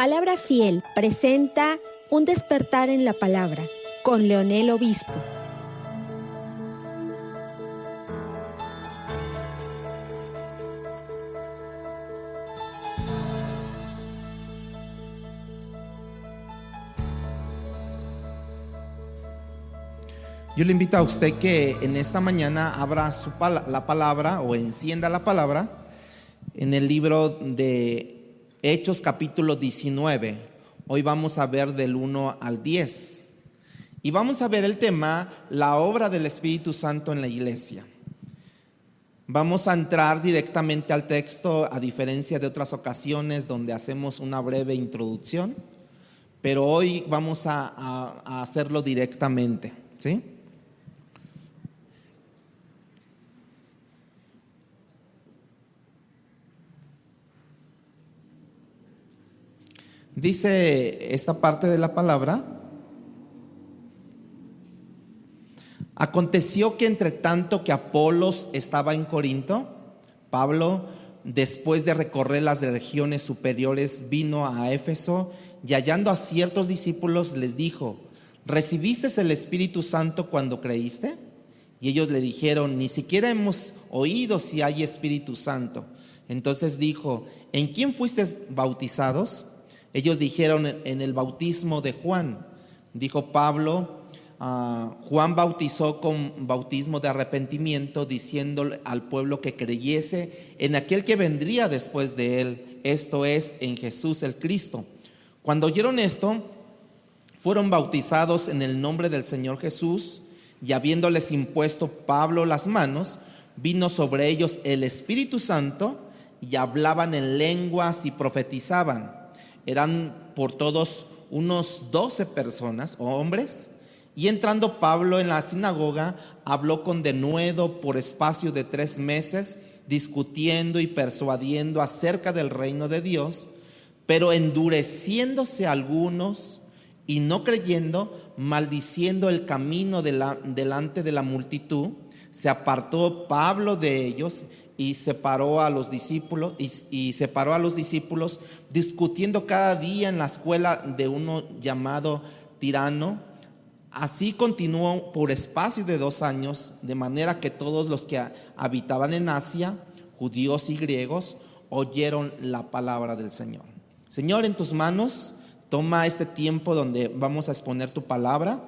Palabra Fiel presenta Un despertar en la palabra con Leonel Obispo. Yo le invito a usted que en esta mañana abra la palabra o encienda la palabra en el libro de Hechos capítulo 19. Hoy vamos a ver del 1 al 10 y vamos a ver el tema, la obra del Espíritu Santo en la iglesia. Vamos a entrar directamente al texto, a diferencia de otras ocasiones donde hacemos una breve introducción, pero hoy vamos a hacerlo directamente, ¿sí? Dice esta parte de la palabra: aconteció que entre tanto que Apolos estaba en Corinto, Pablo, después de recorrer las regiones superiores, vino a Éfeso y hallando a ciertos discípulos les dijo: ¿recibiste el Espíritu Santo cuando creíste? Y ellos le dijeron: ni siquiera hemos oído si hay Espíritu Santo. Entonces dijo: ¿en quién fuisteis bautizados? Ellos dijeron: en el bautismo de Juan. Dijo Pablo: Juan bautizó con bautismo de arrepentimiento, diciéndole al pueblo que creyese en aquel que vendría después de él, esto es, en Jesús el Cristo. Cuando oyeron esto, fueron bautizados en el nombre del Señor Jesús, y habiéndoles impuesto Pablo las manos, vino sobre ellos el Espíritu Santo, y hablaban en lenguas y profetizaban. Eran por todos unos 12 personas o hombres. Y entrando Pablo en la sinagoga, habló con denuedo por espacio de 3 meses, discutiendo y persuadiendo acerca del reino de Dios. Pero endureciéndose algunos y no creyendo, maldiciendo el camino delante de la multitud, se apartó Pablo de ellos y separó a los discípulos discutiendo cada día en la escuela de uno llamado Tirano. Así continuó por espacio de 2 años, de manera que todos los que habitaban en Asia, judíos y griegos, oyeron la palabra del Señor. Señor, en tus manos toma este tiempo donde vamos a exponer tu palabra,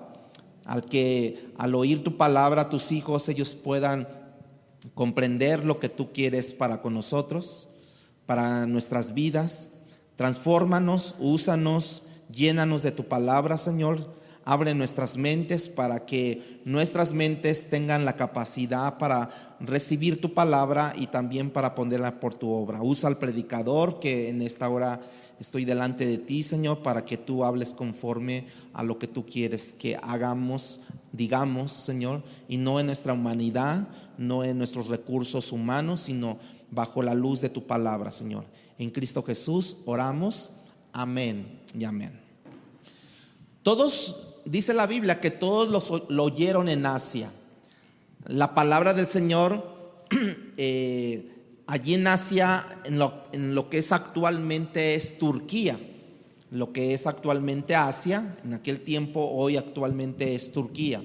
al oír tu palabra tus hijos ellos puedan comprender lo que tú quieres para con nosotros, para nuestras vidas. Transfórmanos, úsanos, llénanos de tu palabra, Señor. Abre nuestras mentes para que nuestras mentes tengan la capacidad para recibir tu palabra y también para ponerla por tu obra. Usa al predicador, que en esta hora estoy delante de ti, Señor, para que tú hables conforme a lo que tú quieres que hagamos, digamos, Señor, y no en nuestra humanidad, no en nuestros recursos humanos, sino bajo la luz de tu palabra, Señor. En Cristo Jesús oramos. Amén y amén. Dice la Biblia que todos lo oyeron en Asia. La palabra del Señor allí en Asia, en lo que es actualmente es Turquía, lo que es actualmente Asia, en aquel tiempo, hoy actualmente es Turquía.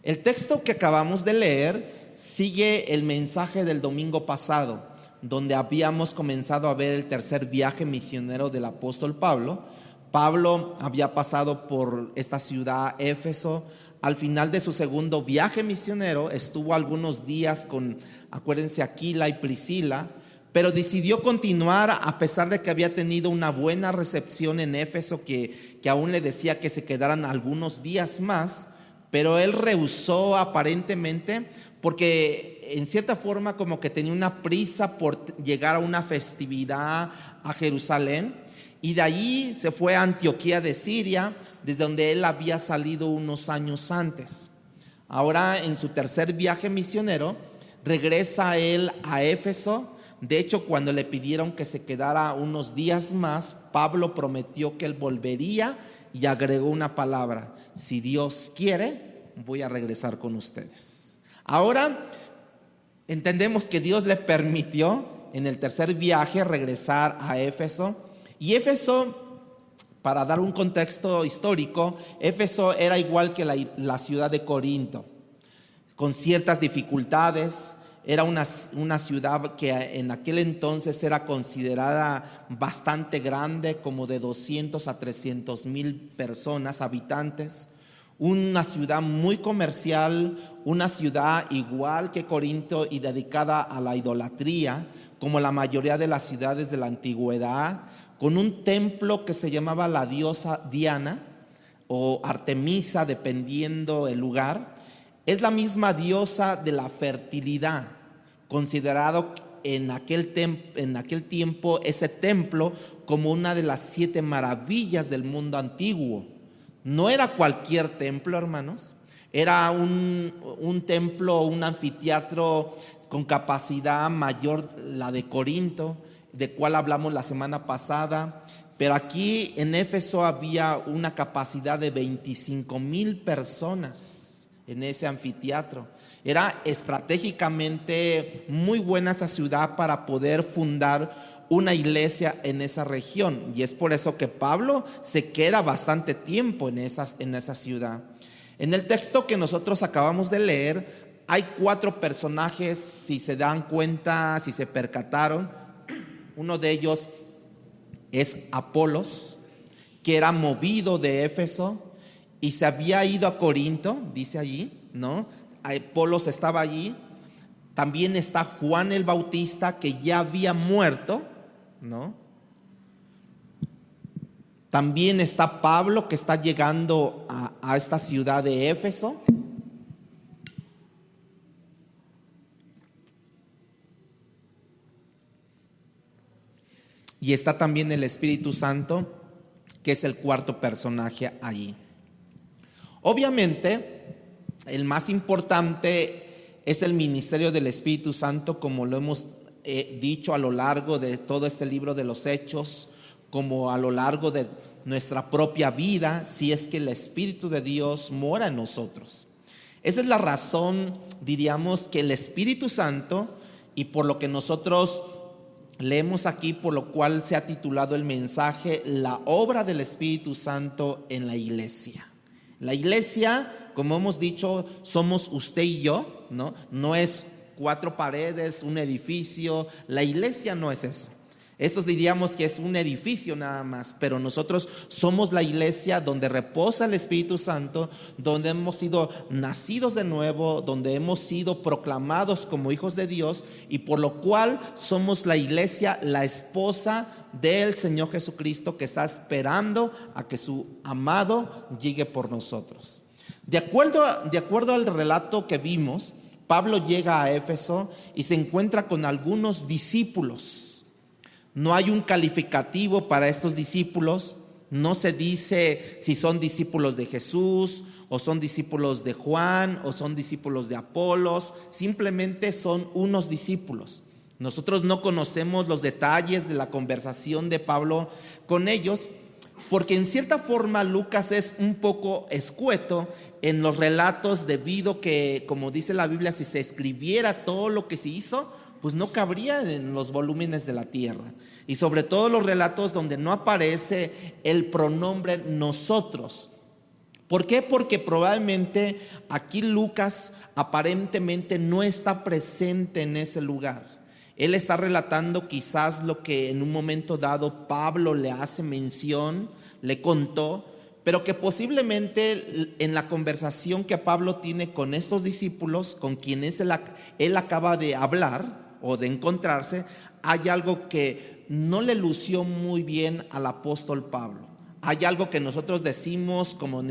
El texto que acabamos de leer sigue el mensaje del domingo pasado, donde habíamos comenzado a ver el tercer viaje misionero del apóstol Pablo. Pablo había pasado por esta ciudad, Éfeso. Al final de su segundo viaje misionero estuvo algunos días con, acuérdense, Aquila y Priscila, pero decidió continuar a pesar de que había tenido una buena recepción en Éfeso, que aún le decía que se quedaran algunos días más, pero él rehusó aparentemente porque en cierta forma como que tenía una prisa por llegar a una festividad a Jerusalén, y de allí se fue a Antioquía de Siria, desde donde él había salido unos años antes. Ahora, en su tercer viaje misionero, regresa él a Éfeso. De hecho, cuando le pidieron que se quedara unos días más, Pablo prometió que él volvería y agregó una palabra: si Dios quiere, voy a regresar con ustedes. Ahora entendemos que Dios le permitió en el tercer viaje regresar a Éfeso, y Éfeso Para dar un contexto histórico, Éfeso era igual que la ciudad de Corinto, con ciertas dificultades. Era una ciudad que en aquel entonces era considerada bastante grande, como de 200 a 300 mil personas, habitantes. Una ciudad muy comercial, una ciudad igual que Corinto y dedicada a la idolatría, como la mayoría de las ciudades de la antigüedad, con un templo que se llamaba la diosa Diana o Artemisa, dependiendo el lugar. Es la misma diosa de la fertilidad, considerado en aquel tiempo ese templo como una de las 7 maravillas del mundo antiguo. No era cualquier templo, hermanos, era un templo, un anfiteatro con capacidad mayor, la de Corinto, de cual hablamos la semana pasada. Pero aquí en Éfeso había una capacidad de 25,000 personas en ese anfiteatro. Era estratégicamente muy buena esa ciudad para poder fundar una iglesia en esa región, y es por eso que Pablo se queda bastante tiempo en esa ciudad. En el texto que nosotros acabamos de leer hay 4 personajes, si se dan cuenta, si se percataron. Uno de ellos es Apolos, que era movido de Éfeso y se había ido a Corinto, dice allí, ¿no? Apolos estaba allí. También está Juan el Bautista, que ya había muerto, ¿no? También está Pablo, que está llegando a esta ciudad de Éfeso. Y está también el Espíritu Santo, que es el 4º personaje allí. Obviamente, el más importante es el ministerio del Espíritu Santo, como lo hemos dicho a lo largo de todo este libro de los Hechos, como a lo largo de nuestra propia vida, si es que el Espíritu de Dios mora en nosotros. Esa es la razón, diríamos, que el Espíritu Santo, y por lo que nosotros leemos aquí, por lo cual se ha titulado el mensaje, la obra del Espíritu Santo en la iglesia. La iglesia, como hemos dicho, somos usted y yo, ¿no? No es 4 paredes, un edificio. La iglesia no es eso. Estos diríamos que es un edificio nada más, pero nosotros somos la iglesia donde reposa el Espíritu Santo, donde hemos sido nacidos de nuevo, donde hemos sido proclamados como hijos de Dios, y por lo cual somos la iglesia, la esposa del Señor Jesucristo, que está esperando a que su amado llegue por nosotros. De acuerdo al relato que vimos, Pablo llega a Éfeso y se encuentra con algunos discípulos. No hay un calificativo para estos discípulos. No se dice si son discípulos de Jesús, o son discípulos de Juan, o son discípulos de Apolos. Simplemente son unos discípulos. Nosotros no conocemos los detalles de la conversación de Pablo con ellos, porque en cierta forma Lucas es un poco escueto en los relatos, debido que, como dice la Biblia, si se escribiera todo lo que se hizo, pues no cabría en los volúmenes de la tierra. Y sobre todo los relatos donde no aparece el pronombre nosotros. ¿Por qué? Porque probablemente aquí Lucas aparentemente no está presente en ese lugar. Él está relatando quizás lo que en un momento dado Pablo le hace mención, le contó, pero que posiblemente en la conversación que Pablo tiene con estos discípulos, con quienes él acaba de hablar o de encontrarse, hay algo que no le lució muy bien al apóstol Pablo. Hay algo que nosotros decimos como en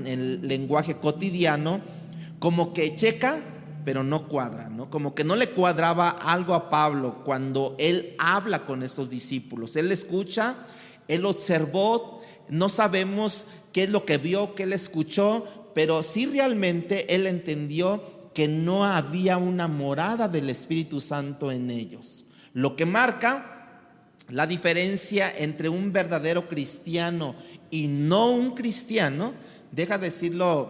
el lenguaje cotidiano, como que checa, pero no cuadra, ¿no? Como que no le cuadraba algo a Pablo cuando él habla con estos discípulos. Él escucha, él observó, no sabemos qué es lo que vio, qué él escuchó, pero sí realmente él entendió que no había una morada del Espíritu Santo en ellos. Lo que marca la diferencia entre un verdadero cristiano y no un cristiano, deja decirlo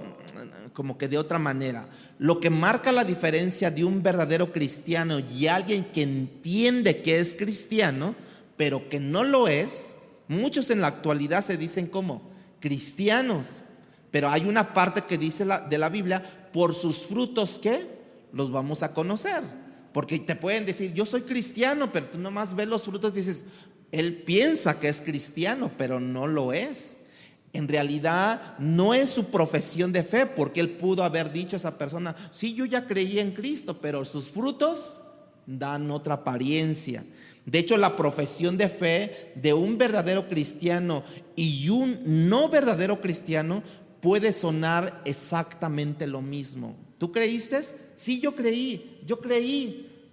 como que de otra manera. Lo que marca la diferencia de un verdadero cristiano y alguien que entiende que es cristiano, pero que no lo es Muchos en la actualidad se dicen como cristianos, pero hay una parte que dice de la Biblia, por sus frutos, ¿qué? Los vamos a conocer. Porque te pueden decir, yo soy cristiano, pero tú nomás ves los frutos y dices, él piensa que es cristiano, pero no lo es. En realidad no es su profesión de fe, porque él pudo haber dicho a esa persona, sí, yo ya creí en Cristo, pero sus frutos dan otra apariencia. De hecho, la profesión de fe de un verdadero cristiano y un no verdadero cristiano puede sonar exactamente lo mismo. ¿Tú creíste? Sí, yo creí.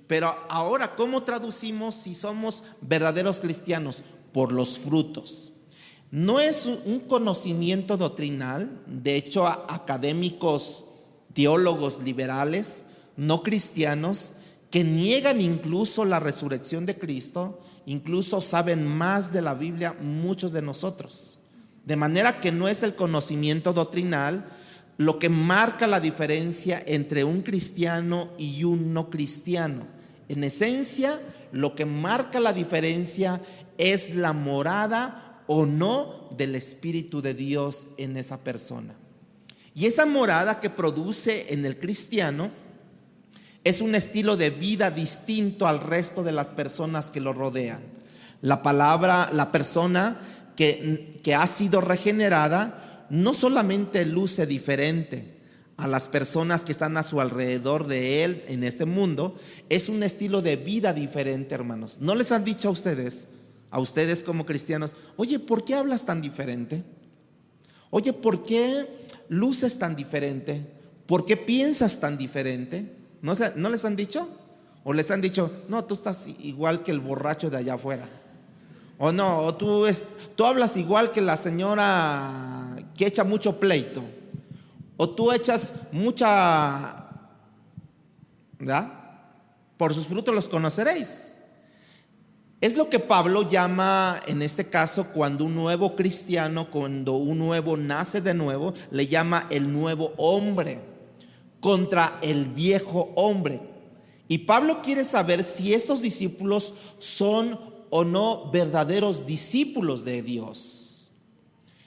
Pero ahora, ¿cómo traducimos si somos verdaderos cristianos? Por los frutos. No es un conocimiento doctrinal. De hecho, académicos, teólogos liberales, no cristianos, que niegan incluso la resurrección de Cristo, incluso saben más de la Biblia muchos de nosotros. De manera que no es el conocimiento doctrinal lo que marca la diferencia entre un cristiano y un no cristiano. En esencia, lo que marca la diferencia es la morada o no del Espíritu de Dios en esa persona. Y esa morada que produce en el cristiano es un estilo de vida distinto al resto de las personas que lo rodean. La persona que ha sido regenerada no solamente luce diferente a las personas que están a su alrededor de él en este mundo, es un estilo de vida diferente, hermanos. ¿No les han dicho a ustedes como cristianos, oye, ¿por qué hablas tan diferente? Oye, ¿por qué luces tan diferente? ¿Por qué piensas tan diferente? ¿No les han dicho? ¿O les han dicho, no, tú estás igual que el borracho de allá afuera? O no, o tú hablas igual que la señora que echa mucho pleito. O tú echas mucha, ¿verdad? Por sus frutos los conoceréis. Es lo que Pablo llama, en este caso, cuando un nuevo cristiano, cuando un nuevo nace de nuevo, le llama el nuevo hombre contra el viejo hombre. Y Pablo quiere saber si estos discípulos son o no verdaderos discípulos de Dios.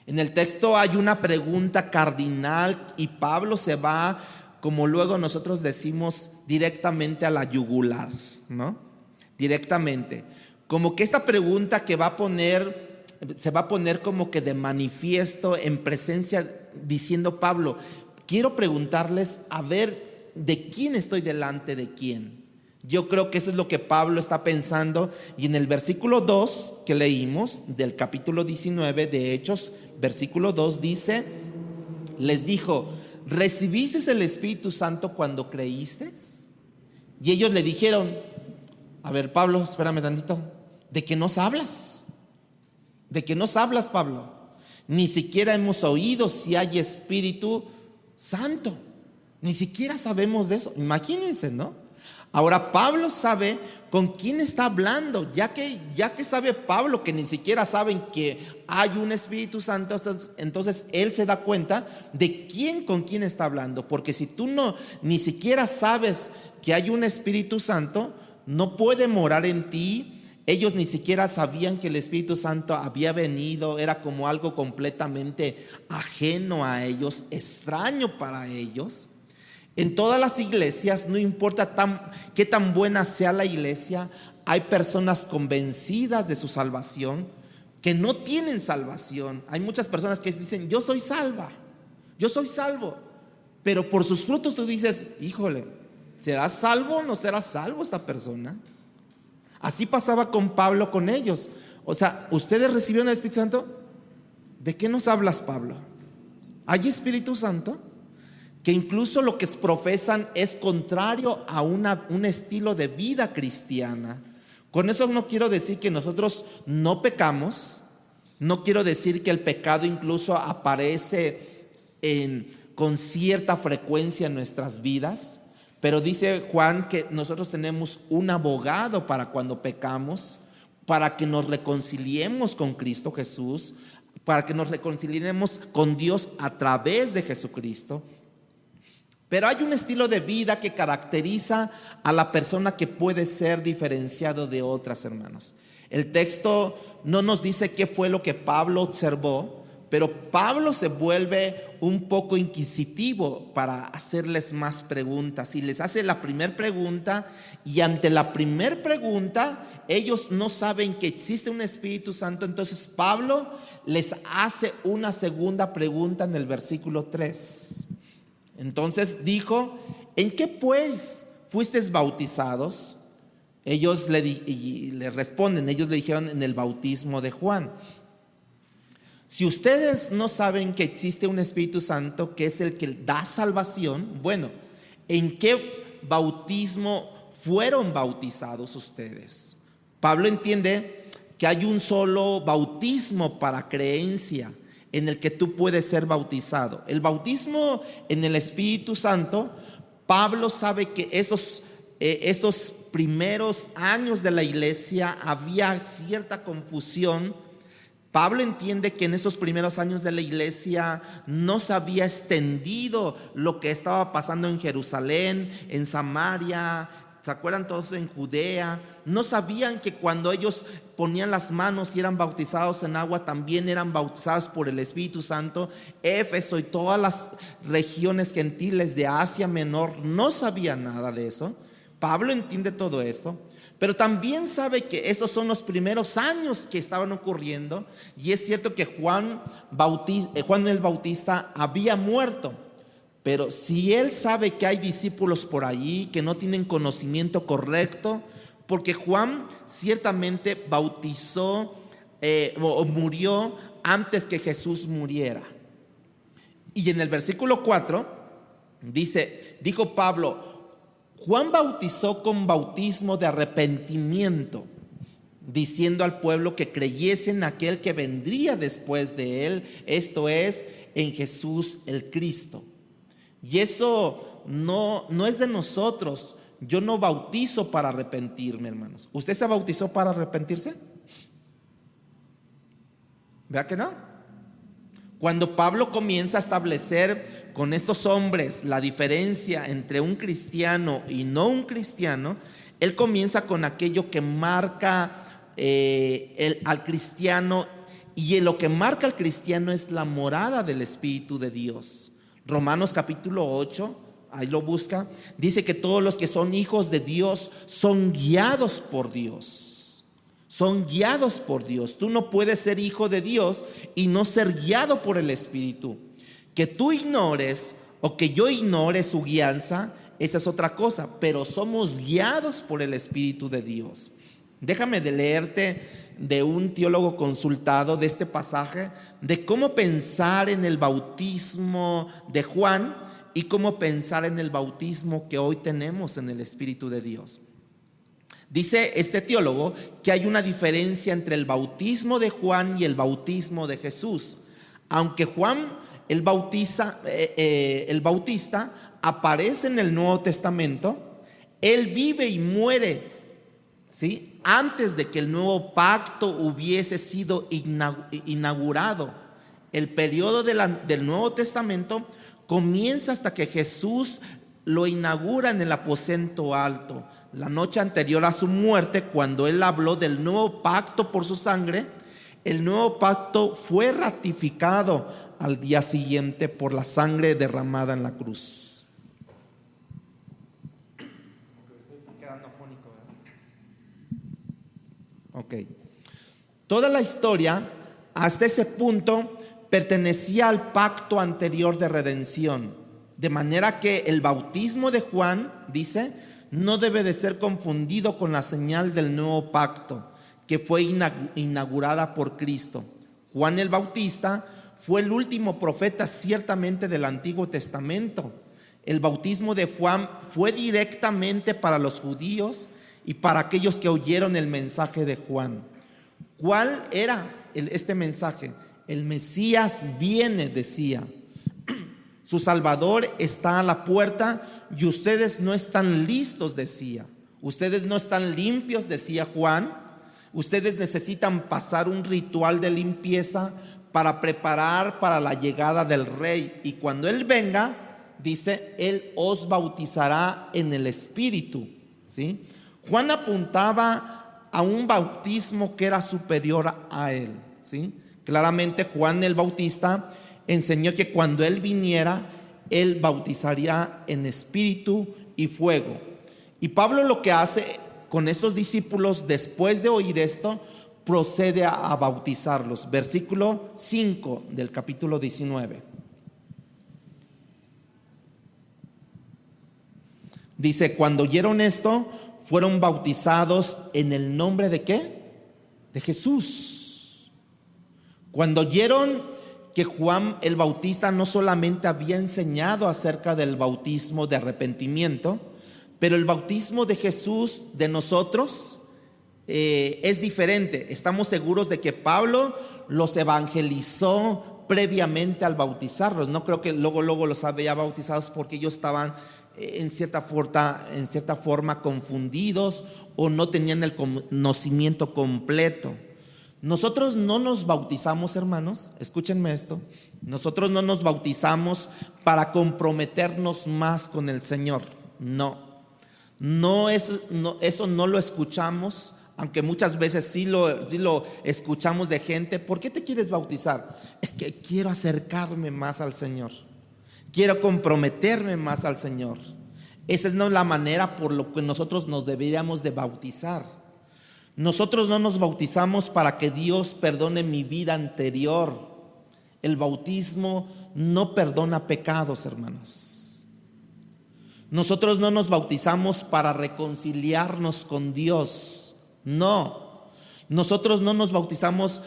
En el texto hay una pregunta cardinal y Pablo se va, como luego nosotros decimos, directamente a la yugular, ¿no? Directamente. Como que esta pregunta que se va a poner como que de manifiesto en presencia, diciendo Pablo, quiero preguntarles a ver de quién estoy delante de quién. Yo creo que eso es lo que Pablo está pensando. Y en el versículo 2 que leímos del capítulo 19 de Hechos, versículo 2 dice, les dijo, ¿recibiste el Espíritu Santo cuando creíste? Y ellos le dijeron, a ver, Pablo, espérame tantito, ¿de qué nos hablas? ¿De qué nos hablas, Pablo? Ni siquiera hemos oído si hay Espíritu Santo. Ni siquiera sabemos de eso. Imagínense, ¿no? Ahora Pablo sabe con quién está hablando, ya que sabe Pablo que ni siquiera saben que hay un Espíritu Santo, entonces él se da cuenta de con quién está hablando, porque si tú ni siquiera sabes que hay un Espíritu Santo, no puede morar en ti. Ellos ni siquiera sabían que el Espíritu Santo había venido, era como algo completamente ajeno a ellos, extraño para ellos. En todas las iglesias, no importa qué tan buena sea la iglesia, hay personas convencidas de su salvación que no tienen salvación. Hay muchas personas que dicen, yo soy salvo, pero por sus frutos tú dices, híjole, ¿será salvo o no será salvo esta persona? Así pasaba con Pablo con ellos. O sea, ¿ustedes recibieron el Espíritu Santo? ¿De qué nos hablas, Pablo? ¿Hay Espíritu Santo? Que incluso lo que profesan es contrario a un estilo de vida cristiana. Con eso no quiero decir que nosotros no pecamos, no quiero decir que el pecado incluso aparece con cierta frecuencia en nuestras vidas, pero dice Juan que nosotros tenemos un abogado para cuando pecamos, para que nos reconciliemos con Cristo Jesús, para que nos reconciliemos con Dios a través de Jesucristo. Pero hay un estilo de vida que caracteriza a la persona que puede ser diferenciado de otras, hermanos. El texto no nos dice qué fue lo que Pablo observó, pero Pablo se vuelve un poco inquisitivo para hacerles más preguntas. Y les hace la primera pregunta, y ante la primera pregunta ellos no saben que existe un Espíritu Santo. Entonces Pablo les hace una segunda pregunta en el versículo 3. Entonces dijo: ¿en qué pues fuisteis bautizados? Ellos le responden, ellos le dijeron: en el bautismo de Juan. Si ustedes no saben que existe un Espíritu Santo que es el que da salvación, bueno, ¿en qué bautismo fueron bautizados ustedes? Pablo entiende que hay un solo bautismo para creencia en el que tú puedes ser bautizado. El bautismo en el Espíritu Santo, Pablo sabe que estos primeros años de la iglesia había cierta confusión. Pablo entiende que en estos primeros años de la iglesia no se había extendido lo que estaba pasando en Jerusalén, en Samaria, ¿se acuerdan todos? En Judea. No sabían que cuando ellos ponían las manos y eran bautizados en agua, también eran bautizados por el Espíritu Santo. Éfeso y todas las regiones gentiles de Asia Menor no sabían nada de eso. Pablo entiende todo esto, pero también sabe que estos son los primeros años que estaban ocurriendo, y es cierto que Juan el Bautista había muerto, pero si él sabe que hay discípulos por allí que no tienen conocimiento correcto, porque Juan ciertamente bautizó o murió antes que Jesús muriera. Y en el versículo 4 dijo Pablo: Juan bautizó con bautismo de arrepentimiento, diciendo al pueblo que creyese en aquel que vendría después de él, esto es, en Jesús el Cristo. Y eso no es de nosotros. Yo no bautizo para arrepentirme, hermanos. ¿Usted se bautizó para arrepentirse? ¿Verdad que no? Cuando Pablo comienza a establecer con estos hombres la diferencia entre un cristiano y no un cristiano, él comienza con aquello que marca al cristiano, y lo que marca al cristiano es la morada del Espíritu de Dios. Romanos capítulo 8, ahí lo busca, dice que todos los que son hijos de Dios son guiados por Dios. Son guiados por Dios. Tú no puedes ser hijo de Dios y no ser guiado por el Espíritu. Que tú ignores o que yo ignore su guianza, esa es otra cosa, pero somos guiados por el Espíritu de Dios. Déjame de leerte de un teólogo consultado de este pasaje, de cómo pensar en el bautismo de Juan y cómo pensar en el bautismo que hoy tenemos en el Espíritu de Dios. Dice este teólogo que hay una diferencia entre el bautismo de Juan y el bautismo de Jesús. Aunque Juan el Bautista aparece en el Nuevo Testamento, él vive y muere, ¿sí?, antes de que el nuevo pacto hubiese sido inaugurado. El periodo del Nuevo Testamento comienza hasta que Jesús lo inaugura en el aposento alto. La noche anterior a su muerte, cuando él habló del nuevo pacto por su sangre, el nuevo pacto fue ratificado al día siguiente por la sangre derramada en la cruz. Ok. Toda la historia hasta ese punto pertenecía al pacto anterior de redención, de manera que el bautismo de Juan, dice, no debe de ser confundido con la señal del nuevo pacto que fue inaugurada por Cristo. Juan el Bautista fue el último profeta ciertamente del Antiguo Testamento. El bautismo de Juan fue directamente para los judíos y para aquellos que oyeron el mensaje de Juan. ¿Cuál era este mensaje? El Mesías viene, decía. Su Salvador está a la puerta y ustedes no están listos, decía. Ustedes no están limpios, decía Juan. Ustedes necesitan pasar un ritual de limpieza para preparar para la llegada del Rey. Y cuando Él venga, dice, Él os bautizará en el Espíritu, ¿sí? Juan apuntaba a un bautismo que era superior a él, ¿sí? Claramente Juan el Bautista enseñó que cuando él viniera, él bautizaría en espíritu y fuego. Y Pablo lo que hace con estos discípulos después de oír esto, procede a bautizarlos. Versículo 5 del capítulo 19. Dice: cuando oyeron esto, fueron bautizados en el nombre de ¿qué? De Jesús. Cuando oyeron que Juan el Bautista no solamente había enseñado acerca del bautismo de arrepentimiento, pero el bautismo de Jesús, de nosotros, es diferente. Estamos seguros de que Pablo los evangelizó previamente al bautizarlos. No creo que luego los había bautizados porque ellos estaban en cierta forma confundidos o no tenían el conocimiento completo. Nosotros no nos bautizamos, hermanos, escúchenme esto, nosotros no nos bautizamos para comprometernos más con el Señor. Eso no lo escuchamos, aunque muchas veces sí lo escuchamos de gente. ¿Por qué te quieres bautizar? Es que quiero acercarme más al Señor, quiero comprometerme más al Señor. Esa es no la manera por lo que nosotros nos deberíamos de bautizar. Nosotros no nos bautizamos para que Dios perdone mi vida anterior. El bautismo no perdona pecados, hermanos. Nosotros no nos bautizamos para reconciliarnos con Dios. No. Nosotros no nos bautizamos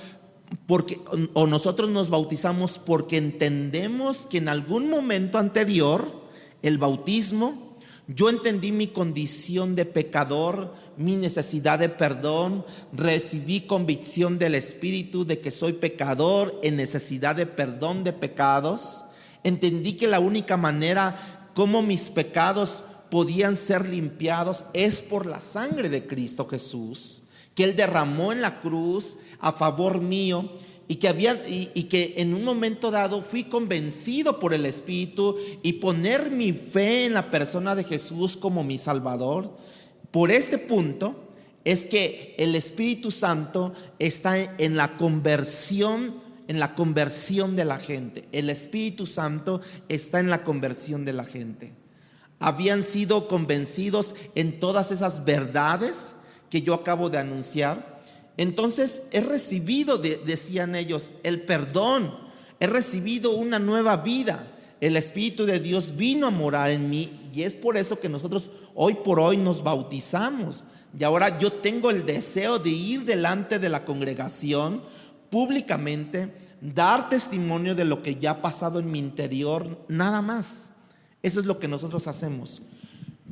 nosotros nos bautizamos porque entendemos que en algún momento anterior, el bautismo, yo entendí mi condición de pecador, mi necesidad de perdón, recibí convicción del Espíritu de que soy pecador en necesidad de perdón de pecados. Entendí que la única manera como mis pecados podían ser limpiados es por la sangre de Cristo Jesús, que Él derramó en la cruz a favor mío, y que en un momento dado fui convencido por el Espíritu y poner mi fe en la persona de Jesús como mi Salvador. Por este punto es que el Espíritu Santo está en la conversión de la gente. El Espíritu Santo está en la conversión de la gente. Habían sido convencidos en todas esas verdades que yo acabo de anunciar. Entonces he recibido, decían ellos, el perdón, he recibido una nueva vida. El Espíritu de Dios vino a morar en mí, y es por eso que nosotros hoy por hoy nos bautizamos. Y ahora yo tengo el deseo de ir delante de la congregación públicamente, dar testimonio de lo que ya ha pasado en mi interior, nada más. Eso es lo que nosotros hacemos.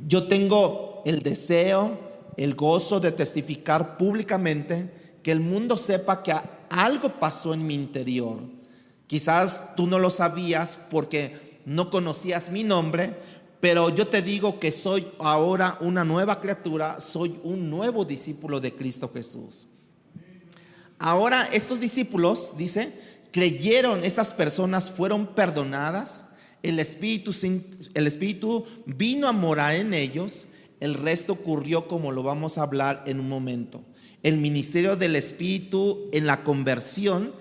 Yo tengo el deseo, el gozo de testificar públicamente, que el mundo sepa que algo pasó en mi interior. Quizás tú no lo sabías porque no conocías mi nombre, pero yo te digo que soy ahora una nueva criatura, soy un nuevo discípulo de Cristo Jesús. Ahora estos discípulos, dice, creyeron, estas personas fueron perdonadas, el Espíritu vino a morar en ellos. El resto ocurrió como lo vamos a hablar en un momento. El ministerio del Espíritu en la conversión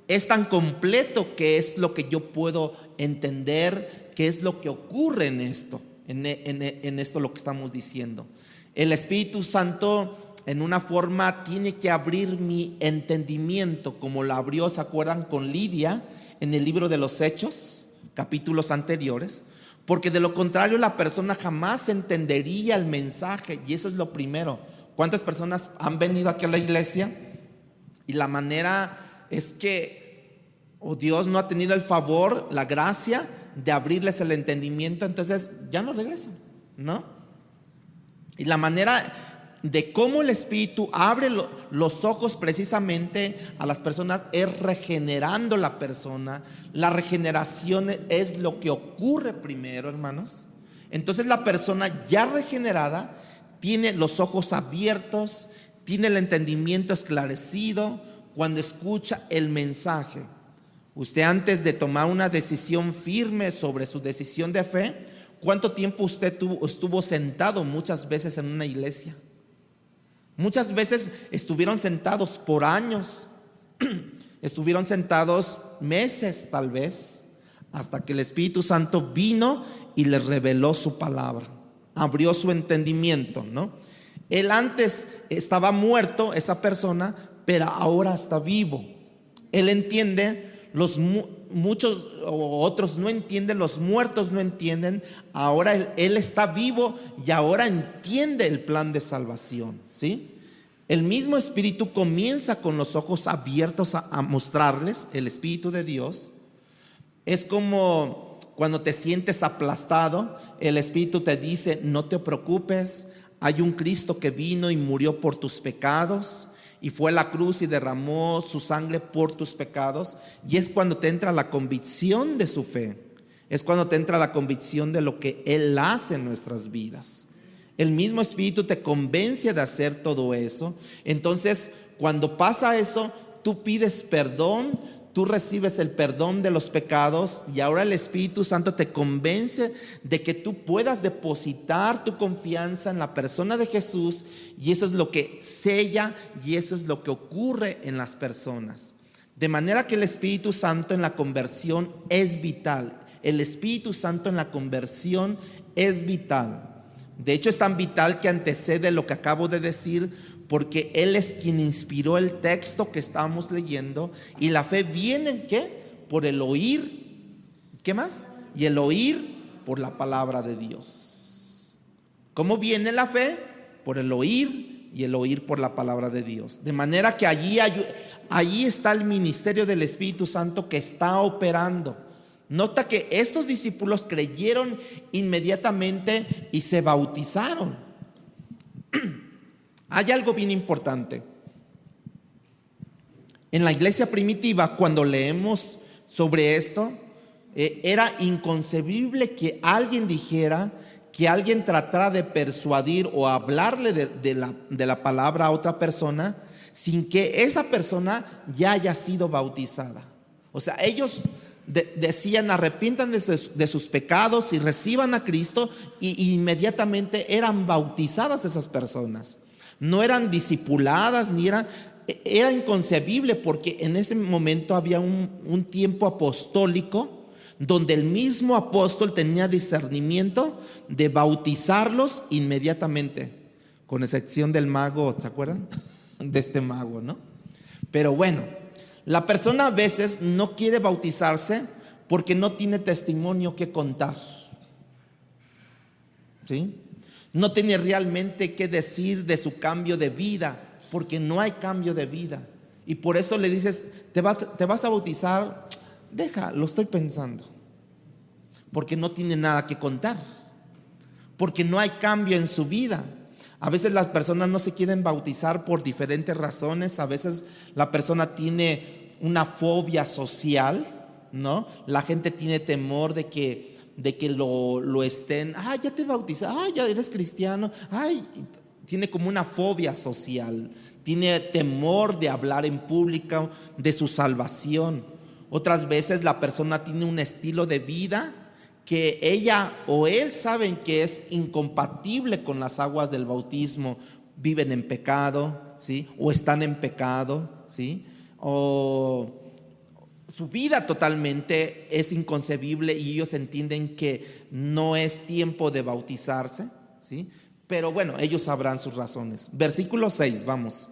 es tan completo que es lo que yo puedo entender, que es lo que ocurre en esto, en esto lo que estamos diciendo. El Espíritu Santo en una forma tiene que abrir mi entendimiento, como lo abrió, ¿se acuerdan? Con Lidia en el libro de los Hechos, capítulos anteriores. Porque de lo contrario la persona jamás entendería el mensaje, y eso es lo primero. ¿Cuántas personas han venido aquí a la iglesia y la manera es que Dios no ha tenido el favor, la gracia de abrirles el entendimiento, entonces ya no regresan, ¿no? Y la manera de cómo el Espíritu abre los ojos precisamente a las personas es regenerando la persona. La regeneración es lo que ocurre primero, hermanos. Entonces la persona ya regenerada tiene los ojos abiertos, tiene el entendimiento esclarecido cuando escucha el mensaje. Usted, antes de tomar una decisión firme sobre su decisión de fe, ¿cuánto tiempo usted estuvo sentado muchas veces en una iglesia? Muchas veces estuvieron sentados por años, estuvieron sentados meses tal vez, hasta que el Espíritu Santo vino y les reveló su palabra, abrió su entendimiento, ¿no? Él antes estaba muerto, esa persona, pero ahora está vivo. Él entiende, muchos o otros no entienden, los muertos no entienden. Ahora él está vivo y ahora entiende el plan de salvación, ¿sí? El mismo Espíritu comienza con los ojos abiertos a mostrarles el Espíritu de Dios. Es como cuando te sientes aplastado, el Espíritu te dice: no te preocupes, hay un Cristo que vino y murió por tus pecados y fue a la cruz y derramó su sangre por tus pecados. Y es cuando te entra la convicción de su fe, es cuando te entra la convicción de lo que Él hace en nuestras vidas. El mismo Espíritu te convence de hacer todo eso. Entonces, cuando pasa eso, tú pides perdón, tú recibes el perdón de los pecados, y ahora el Espíritu Santo te convence de que tú puedas depositar tu confianza en la persona de Jesús, y eso es lo que sella y eso es lo que ocurre en las personas. De manera que el Espíritu Santo en la conversión es vital. El Espíritu Santo en la conversión es vital. De hecho, es tan vital que antecede lo que acabo de decir, porque Él es quien inspiró el texto que estamos leyendo. Y la fe viene ¿en qué? Por el oír. ¿Qué más? Y el oír por la palabra de Dios. ¿Cómo viene la fe? Por el oír, y el oír por la palabra de Dios. De manera que allí está el ministerio del Espíritu Santo que está operando. Nota que estos discípulos creyeron inmediatamente y se bautizaron. Hay algo bien importante. En la iglesia primitiva, cuando leemos sobre esto, era inconcebible que alguien dijera, que alguien tratara de persuadir o hablarle de la palabra a otra persona sin que esa persona ya haya sido bautizada. O sea, ellos decían: arrepientan de sus pecados y reciban a Cristo, y inmediatamente eran bautizadas esas personas. No eran discipuladas, era inconcebible, porque en ese momento había un tiempo apostólico donde el mismo apóstol tenía discernimiento de bautizarlos inmediatamente, con excepción del mago, ¿se acuerdan? De este mago, ¿no? Pero bueno, la persona a veces no quiere bautizarse porque no tiene testimonio que contar, ¿sí? No tiene realmente qué decir de su cambio de vida, porque no hay cambio de vida. Y por eso le dices: ¿te vas a bautizar? Deja, lo estoy pensando. Porque no tiene nada que contar, porque no hay cambio en su vida. A veces las personas no se quieren bautizar por diferentes razones. A veces la persona tiene una fobia social, ¿no? La gente tiene temor de que lo estén: ya te bautizaste, ya eres cristiano, tiene como una fobia social, tiene temor de hablar en público de su salvación. Otras veces la persona tiene un estilo de vida que ella o él saben que es incompatible con las aguas del bautismo. Viven en pecado, ¿sí? O están en pecado, ¿sí? O su vida totalmente es inconcebible, y ellos entienden que no es tiempo de bautizarse, ¿sí? Pero bueno, ellos sabrán sus razones. Versículo 6, vamos.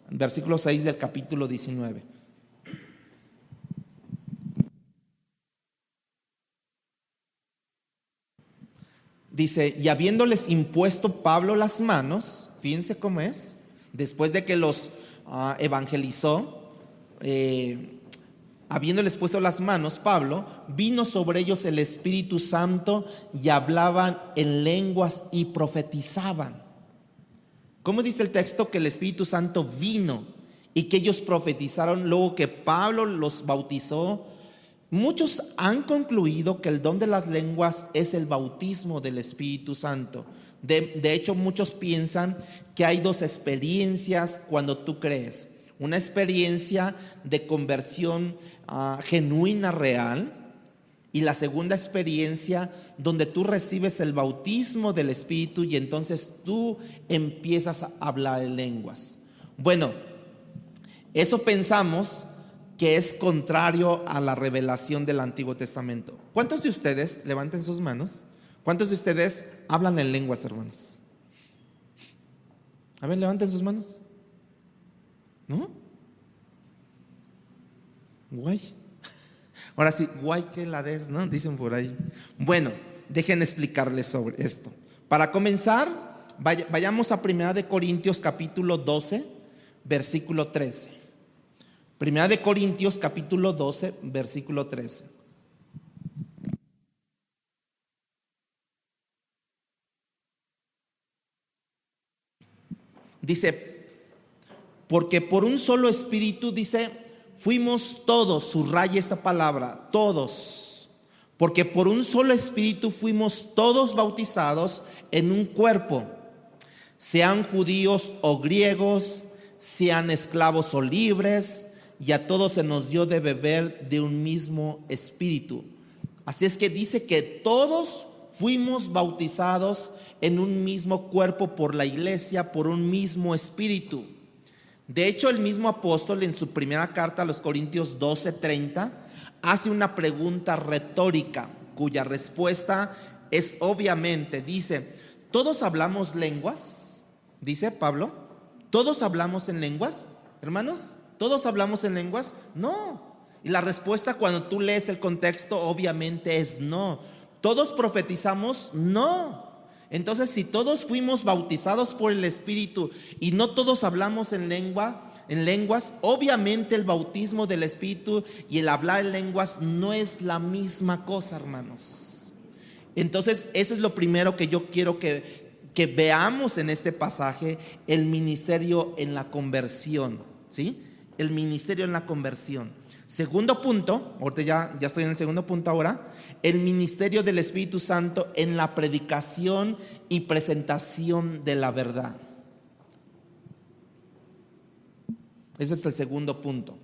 Versículo 6 del capítulo 19. Dice: y habiéndoles impuesto Pablo las manos, fíjense cómo es, después de que los evangelizó, habiéndoles puesto las manos Pablo, vino sobre ellos el Espíritu Santo, y hablaban en lenguas y profetizaban. ¿Cómo dice el texto que el Espíritu Santo vino y que ellos profetizaron luego que Pablo los bautizó? Muchos han concluido que el don de las lenguas es el bautismo del Espíritu Santo. De hecho, muchos piensan que hay dos experiencias cuando tú crees: una experiencia de conversión genuina, real, Y la segunda experiencia donde tú recibes el bautismo del Espíritu y entonces tú empiezas a hablar en lenguas. Bueno, eso pensamos que es contrario a la revelación del Antiguo Testamento. ¿Cuántos de ustedes, levanten sus manos, cuántos de ustedes hablan en lenguas, hermanos? A ver, levanten sus manos. ¿No? Guay. Ahora sí, guay que la des, ¿no? Dicen por ahí. Bueno, dejen explicarles sobre esto. Para comenzar, vayamos a 1 Corintios capítulo 12, versículo 13. 1 Corintios capítulo 12, versículo 13. Dice, porque por un solo espíritu, dice, fuimos todos, subraya esta palabra, todos, porque por un solo espíritu fuimos todos bautizados en un cuerpo, sean judíos o griegos, sean esclavos o libres, y a todos se nos dio de beber de un mismo espíritu. Así es que dice que todos fuimos bautizados en un mismo cuerpo por la iglesia, por un mismo espíritu. De hecho, el mismo apóstol en su primera carta a los Corintios 12:30 hace una pregunta retórica cuya respuesta es obviamente, dice, ¿todos hablamos lenguas? Dice Pablo, ¿todos hablamos en lenguas, hermanos? ¿Todos hablamos en lenguas? No. Y la respuesta cuando tú lees el contexto obviamente es no. ¿Todos profetizamos? No. Entonces, si todos fuimos bautizados por el Espíritu y no todos hablamos en lenguas, obviamente el bautismo del Espíritu y el hablar en lenguas no es la misma cosa, hermanos. Entonces, eso es lo primero que yo quiero que veamos en este pasaje, el ministerio en la conversión, ¿sí? El ministerio en la conversión. Segundo punto, ahorita ya estoy en el segundo punto ahora, el ministerio del Espíritu Santo en la predicación y presentación de la verdad. Ese es el segundo punto.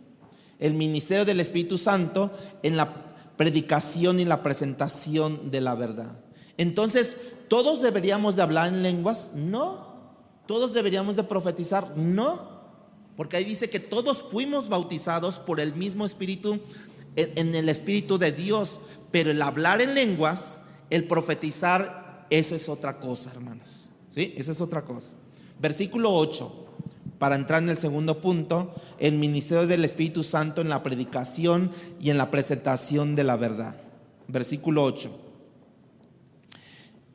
El ministerio del Espíritu Santo en la predicación y la presentación de la verdad. Entonces, ¿todos deberíamos de hablar en lenguas? No. ¿Todos deberíamos de profetizar? No. Porque ahí dice que todos fuimos bautizados por el mismo Espíritu, en el Espíritu de Dios. Pero el hablar en lenguas, el profetizar, eso es otra cosa, hermanos. ¿Sí? Eso es otra cosa. Versículo 8, para entrar en el segundo punto, el ministerio del Espíritu Santo en la predicación y en la presentación de la verdad. Versículo 8.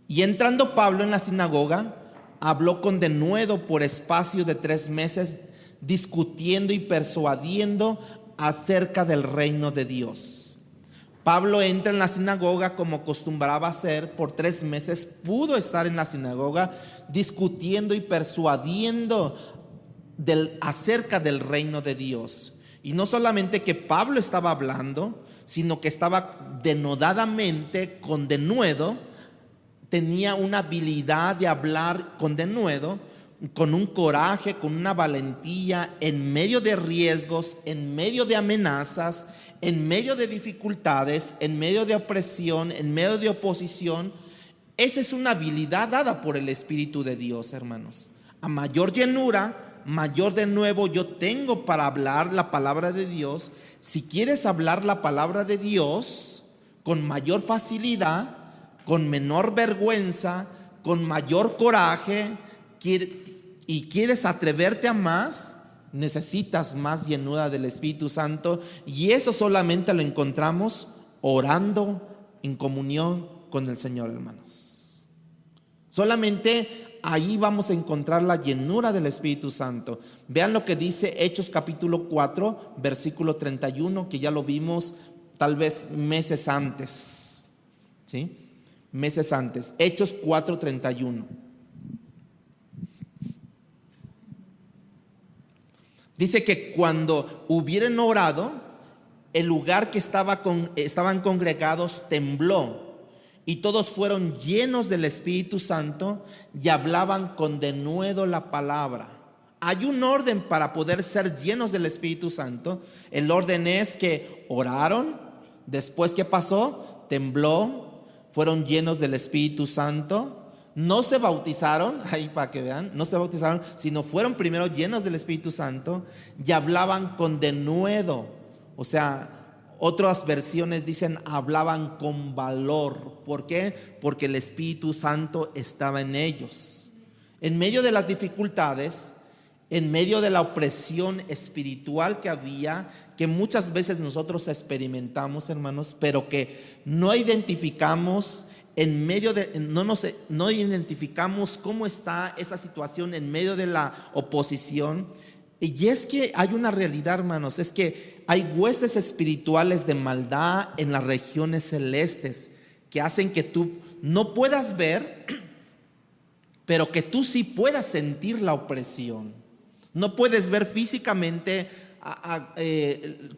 Y entrando Pablo en la sinagoga, habló con denuedo por espacio de 3 meses, discutiendo y persuadiendo acerca del reino de Dios. Pablo entra en la sinagoga como acostumbraba hacer por 3 meses, pudo estar en la sinagoga discutiendo y persuadiendo acerca del reino de Dios. Y no solamente que Pablo estaba hablando, sino que estaba denodadamente, con denuedo, tenía una habilidad de hablar con denuedo, con un coraje, con una valentía, en medio de riesgos, en medio de amenazas, en medio de dificultades, en medio de opresión, en medio de oposición. Esa es una habilidad dada por el Espíritu de Dios, hermanos. A mayor llenura, mayor de nuevo yo tengo para hablar la palabra de Dios. Si quieres hablar la palabra de Dios con mayor facilidad, con menor vergüenza, con mayor coraje, y quieres atreverte a más, necesitas más llenura del Espíritu Santo, y eso solamente lo encontramos orando en comunión con el Señor, hermanos. Solamente ahí vamos a encontrar la llenura del Espíritu Santo. Vean lo que dice Hechos capítulo 4, versículo 31, que ya lo vimos tal vez meses antes, ¿sí? Meses antes. Hechos 4:31. Dice que cuando hubieron orado, el lugar que estaban congregados tembló, y todos fueron llenos del Espíritu Santo y hablaban con denuedo la palabra. Hay un orden para poder ser llenos del Espíritu Santo. El orden es que oraron. Después, ¿qué pasó? tembló, fueron llenos del Espíritu Santo. No se bautizaron, ahí para que vean, no se bautizaron, sino fueron primero llenos del Espíritu Santo y hablaban con denuedo. O sea, otras versiones dicen hablaban con valor. ¿Por qué? Porque el Espíritu Santo estaba en ellos. En medio de las dificultades, en medio de la opresión espiritual que había, que muchas veces nosotros experimentamos, hermanos, pero que no identificamos en medio de, no identificamos cómo está esa situación en medio de la oposición. Y es que hay una realidad, hermanos, es que hay huestes espirituales de maldad en las regiones celestes que hacen que tú no puedas ver, pero que tú sí puedas sentir la opresión. No puedes ver físicamente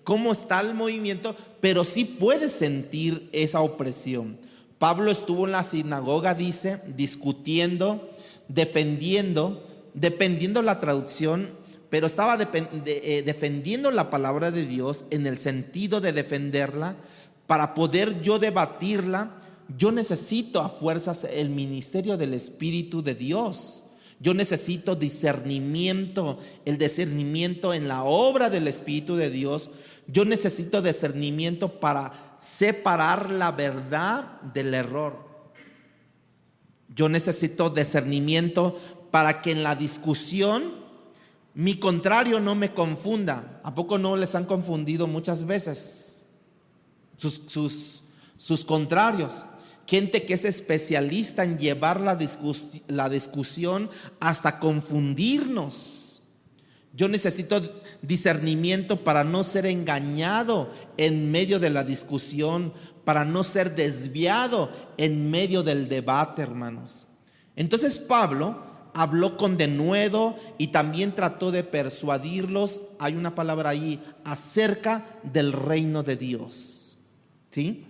cómo está el movimiento, pero sí puedes sentir esa opresión. Pablo estuvo en la sinagoga, dice, discutiendo, defendiendo, dependiendo la traducción, pero estaba defendiendo la palabra de Dios en el sentido de defenderla. Para poder yo debatirla, yo necesito a fuerzas el ministerio del Espíritu de Dios. Yo necesito discernimiento, el discernimiento en la obra del Espíritu de Dios. Yo necesito discernimiento para separar la verdad del error. Yo necesito discernimiento para que en la discusión mi contrario no me confunda. ¿A poco no les han confundido muchas veces sus contrarios? Gente que es especialista en llevar la discusión hasta confundirnos. Yo necesito discernimiento para no ser engañado en medio de la discusión, para no ser desviado en medio del debate, hermanos. Entonces Pablo habló con denuedo y también trató de persuadirlos, hay una palabra ahí, acerca del reino de Dios. ¿Sí?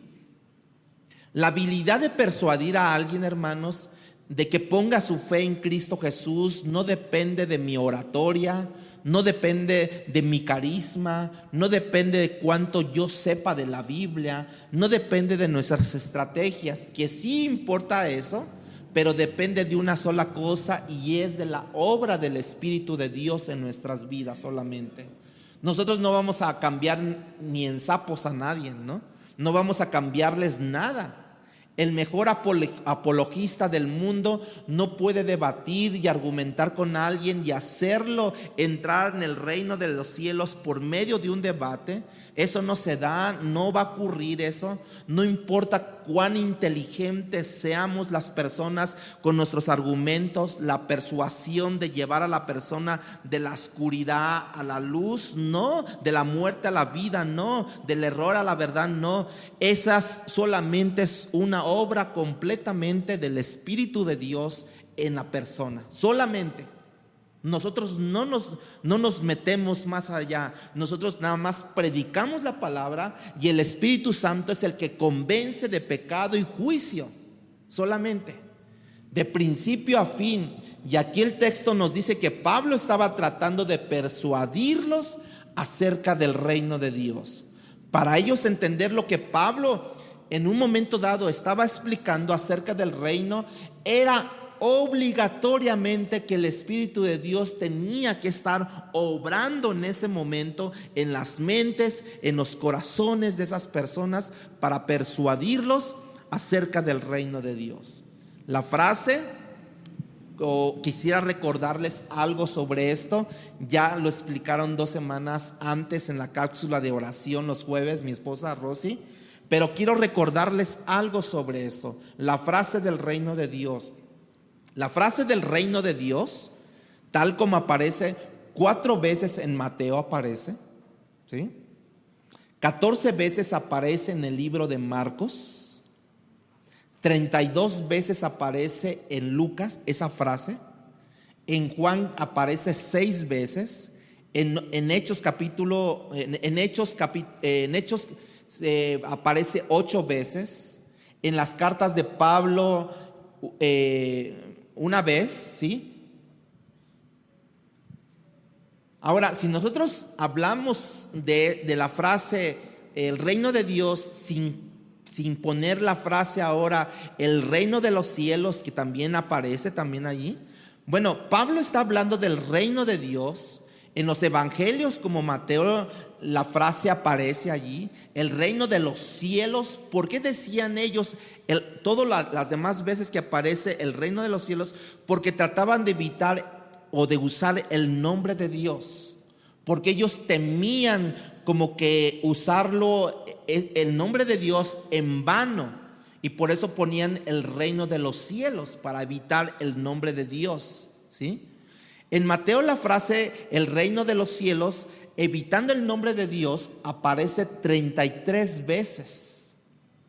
La habilidad de persuadir a alguien, hermanos, de que ponga su fe en Cristo Jesús no depende de mi oratoria, no depende de mi carisma, no depende de cuánto yo sepa de la Biblia, no depende de nuestras estrategias, que sí importa eso, pero depende de una sola cosa, y es de la obra del Espíritu de Dios en nuestras vidas solamente. Nosotros no vamos a cambiar ni en sapos a nadie, ¿no? No vamos a cambiarles nada. El mejor apologista del mundo no puede debatir y argumentar con alguien y hacerlo entrar en el reino de los cielos por medio de un debate. Eso no se da, no va a ocurrir eso. No importa cuán inteligentes seamos las personas con nuestros argumentos, la persuasión de llevar a la persona de la oscuridad a la luz, no, de la muerte a la vida, no, del error a la verdad, no. Esas solamente es una obra completamente del Espíritu de Dios en la persona, solamente. Nosotros no nos metemos más allá. Nosotros nada más predicamos la palabra y el Espíritu Santo es el que convence de pecado y juicio, solamente, de principio a fin. Y aquí el texto nos dice que Pablo estaba tratando de persuadirlos acerca del reino de Dios. Para ellos entender lo que Pablo en un momento dado estaba explicando acerca del reino, era obligatoriamente que el Espíritu de Dios tenía que estar obrando en ese momento en las mentes, en los corazones de esas personas, para persuadirlos acerca del reino de Dios. La frase, quisiera recordarles algo sobre esto, ya lo explicaron 2 semanas antes en la cápsula de oración los jueves mi esposa Rosy, pero quiero recordarles algo sobre eso. La frase del reino de Dios. La frase del reino de Dios, tal como aparece 4 veces en Mateo, aparece, ¿sí? 14 veces aparece en el libro de Marcos, 32 veces aparece en Lucas esa frase, en Juan aparece 6 veces, en Hechos aparece 8 veces, en las cartas de Pablo una vez, ¿sí? Ahora, si nosotros hablamos de la frase el reino de Dios sin poner la frase ahora, el reino de los cielos, que también aparece también allí. Bueno, Pablo está hablando del reino de Dios. En los evangelios como Mateo, la frase aparece allí, el reino de los cielos. ¿Por qué decían ellos todas las demás veces que aparece el reino de los cielos? Porque trataban de evitar o de usar el nombre de Dios, porque ellos temían como que usarlo, el nombre de Dios, en vano, y por eso ponían el reino de los cielos, para evitar el nombre de Dios, ¿sí? En Mateo la frase el reino de los cielos, evitando el nombre de Dios, aparece 33 veces,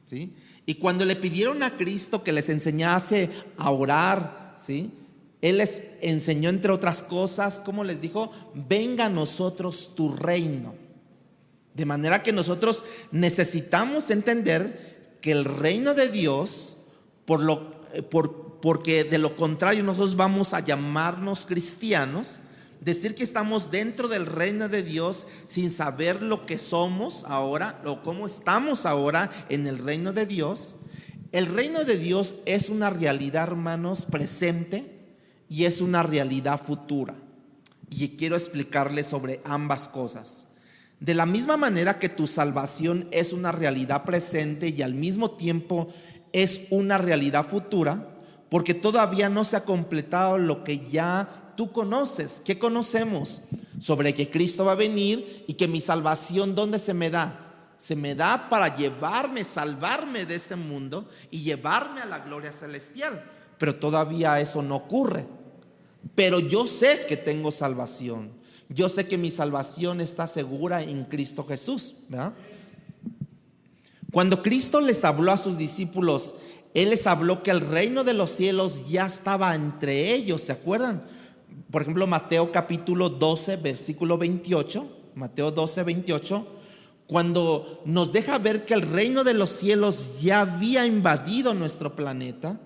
¿sí? Y cuando le pidieron a Cristo que les enseñase a orar, ¿sí?, Él les enseñó, entre otras cosas, ¿cómo les dijo? Venga a nosotros tu reino. De manera que nosotros necesitamos entender que el reino de Dios, porque de lo contrario nosotros vamos a llamarnos cristianos, decir que estamos dentro del reino de Dios sin saber lo que somos ahora o cómo estamos ahora en el reino de Dios. El reino de Dios es una realidad, hermanos, presente, y es una realidad futura. Y quiero explicarles sobre ambas cosas. De la misma manera que tu salvación es una realidad presente y al mismo tiempo es una realidad futura, porque todavía no se ha completado lo que ya tú conoces. ¿Qué conocemos? Sobre que Cristo va a venir y que mi salvación, ¿dónde se me da? Se me da para salvarme de este mundo y llevarme a la gloria celestial. Pero todavía eso no ocurre. Pero yo sé que tengo salvación. Yo sé que mi salvación está segura en Cristo Jesús, ¿verdad? Cuando Cristo les habló a sus discípulos, Él les habló que el reino de los cielos ya estaba entre ellos, ¿se acuerdan? Por ejemplo, Mateo capítulo 12, versículo 28, Mateo 12, 28, cuando nos deja ver que el reino de los cielos ya había invadido nuestro planeta,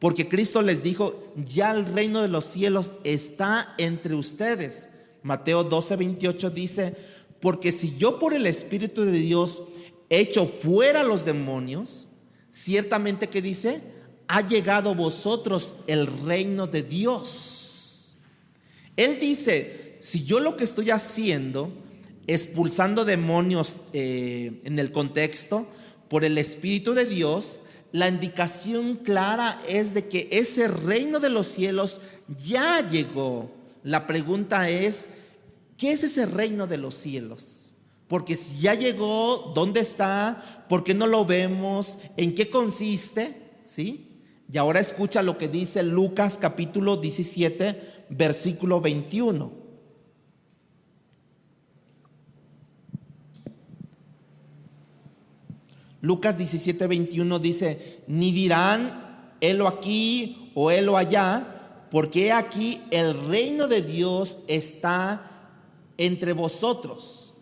porque Cristo les dijo, ya el reino de los cielos está entre ustedes. Mateo 12, 28 dice, porque si yo por el Espíritu de Dios echo fuera a los demonios, ciertamente, que dice, ha llegado a vosotros el reino de Dios. Él dice, si yo lo que estoy haciendo, expulsando demonios en el contexto, por el Espíritu de Dios, la indicación clara es de que ese reino de los cielos ya llegó. La pregunta es, ¿qué es ese reino de los cielos? Porque si ya llegó, ¿dónde está? ¿Por qué no lo vemos? ¿En qué consiste? ¿Sí? Y ahora escucha lo que dice Lucas capítulo 17, versículo 21. Lucas 17, 21 dice, ni dirán, helo aquí o helo allá, porque he aquí el reino de Dios está entre vosotros.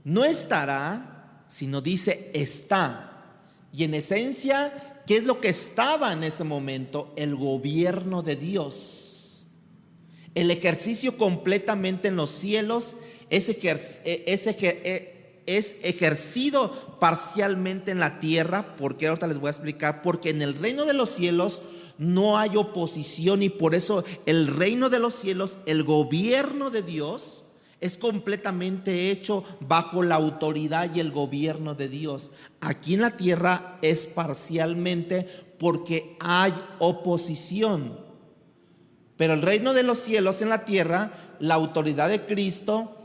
No estará, sino dice está. Y en esencia, ¿qué es lo que estaba en ese momento? El gobierno de Dios. El ejercicio completamente en los cielos es ejercido parcialmente en la tierra. Porque ahorita les voy a explicar. Porque en el reino de los cielos no hay oposición, y por eso el reino de los cielos, el gobierno de Dios, es completamente hecho bajo la autoridad y el gobierno de Dios. Aquí en la tierra es parcialmente porque hay oposición. Pero el reino de los cielos en la tierra, la autoridad de Cristo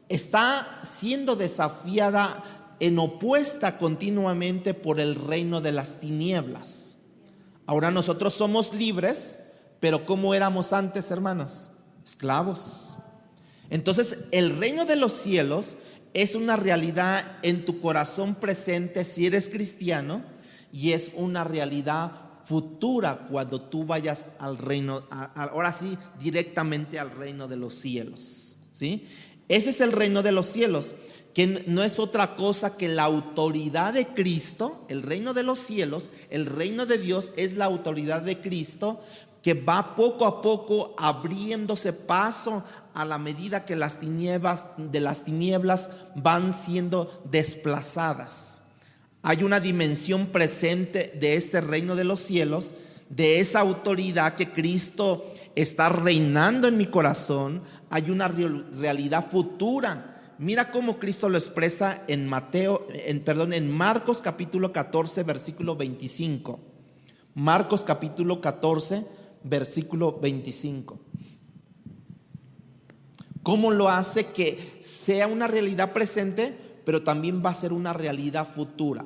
está siendo desafiada en opuesta continuamente por el reino de las tinieblas. Ahora nosotros somos libres, pero ¿cómo éramos antes, hermanos? Esclavos. Entonces el reino de los cielos es una realidad en tu corazón presente si eres cristiano, y es una realidad futura cuando tú vayas al reino, ahora sí, directamente al reino de los cielos, ¿sí? Ese es el reino de los cielos, que no es otra cosa que la autoridad de Cristo. El reino de los cielos, el reino de Dios, es la autoridad de Cristo, que va poco a poco abriéndose paso a la medida que las tinieblas van siendo desplazadas. hay una dimensión presente de este reino de los cielos, de esa autoridad que Cristo está reinando en mi corazón. Hay una realidad futura. Mira cómo Cristo lo expresa en Marcos capítulo 14, versículo 25. Marcos capítulo 14, versículo 25. ¿Cómo lo hace que sea una realidad presente, pero también va a ser una realidad futura?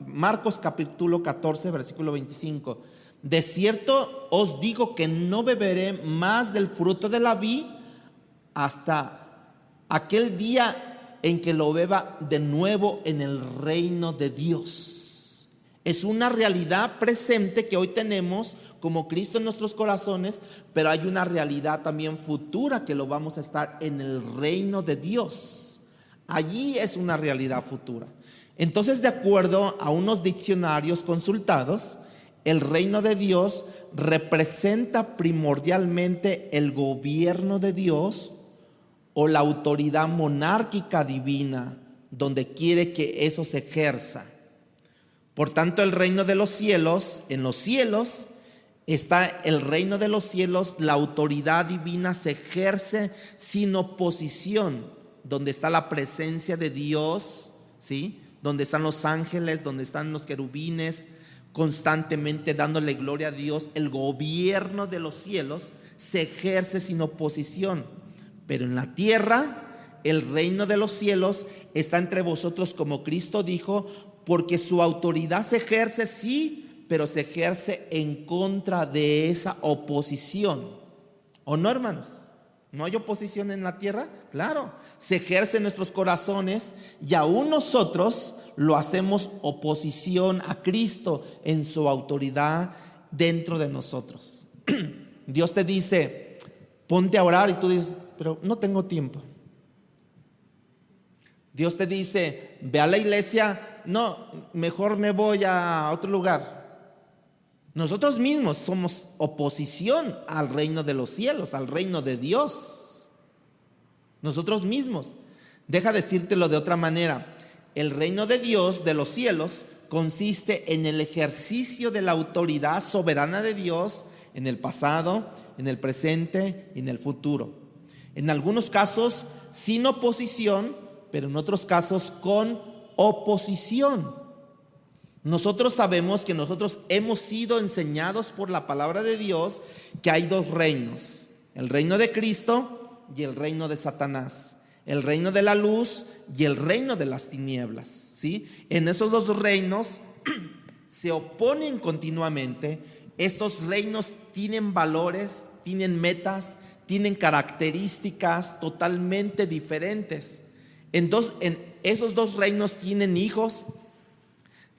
Marcos capítulo 14, versículo 25. De cierto os digo que no beberé más del fruto de la vid hasta aquel día en que lo beba de nuevo en el reino de Dios. Es una realidad presente que hoy tenemos como Cristo en nuestros corazones, pero hay una realidad también futura que lo vamos a estar en el reino de Dios. Allí es una realidad futura. Entonces, de acuerdo a unos diccionarios consultados, el reino de Dios representa primordialmente el gobierno de Dios o la autoridad monárquica divina, donde quiere que eso se ejerza. Por tanto, el reino de los cielos, en los cielos está el reino de los cielos, la autoridad divina se ejerce sin oposición, donde está la presencia de Dios, ¿sí? Donde están los ángeles, donde están los querubines, constantemente dándole gloria a Dios. El gobierno de los cielos se ejerce sin oposición, pero en la tierra el reino de los cielos está entre vosotros, como Cristo dijo, porque su autoridad se ejerce, sí, pero se ejerce en contra de esa oposición. ¿O no, hermanos? ¿No hay oposición en la tierra? Claro, se ejerce en nuestros corazones y aún nosotros lo hacemos oposición a Cristo en su autoridad dentro de nosotros. Dios te dice, ponte a orar, y tú dices, pero no tengo tiempo. Dios te dice, ve a la iglesia, no, mejor me voy a otro lugar. Nosotros mismos somos oposición al reino de los cielos, al reino de Dios. Nosotros mismos. Deja decírtelo de otra manera. El reino de Dios, de los cielos, consiste en el ejercicio de la autoridad soberana de Dios en el pasado, en el presente y en el futuro. En algunos casos sin oposición, pero en otros casos con oposición. Nosotros sabemos que nosotros hemos sido enseñados por la palabra de Dios que hay dos reinos: el reino de Cristo y el reino de Satanás, el reino de la luz y el reino de las tinieblas, ¿sí? En esos dos reinos se oponen continuamente. Estos reinos tienen valores, tienen metas, tienen características totalmente diferentes. En esos dos reinos tienen hijos,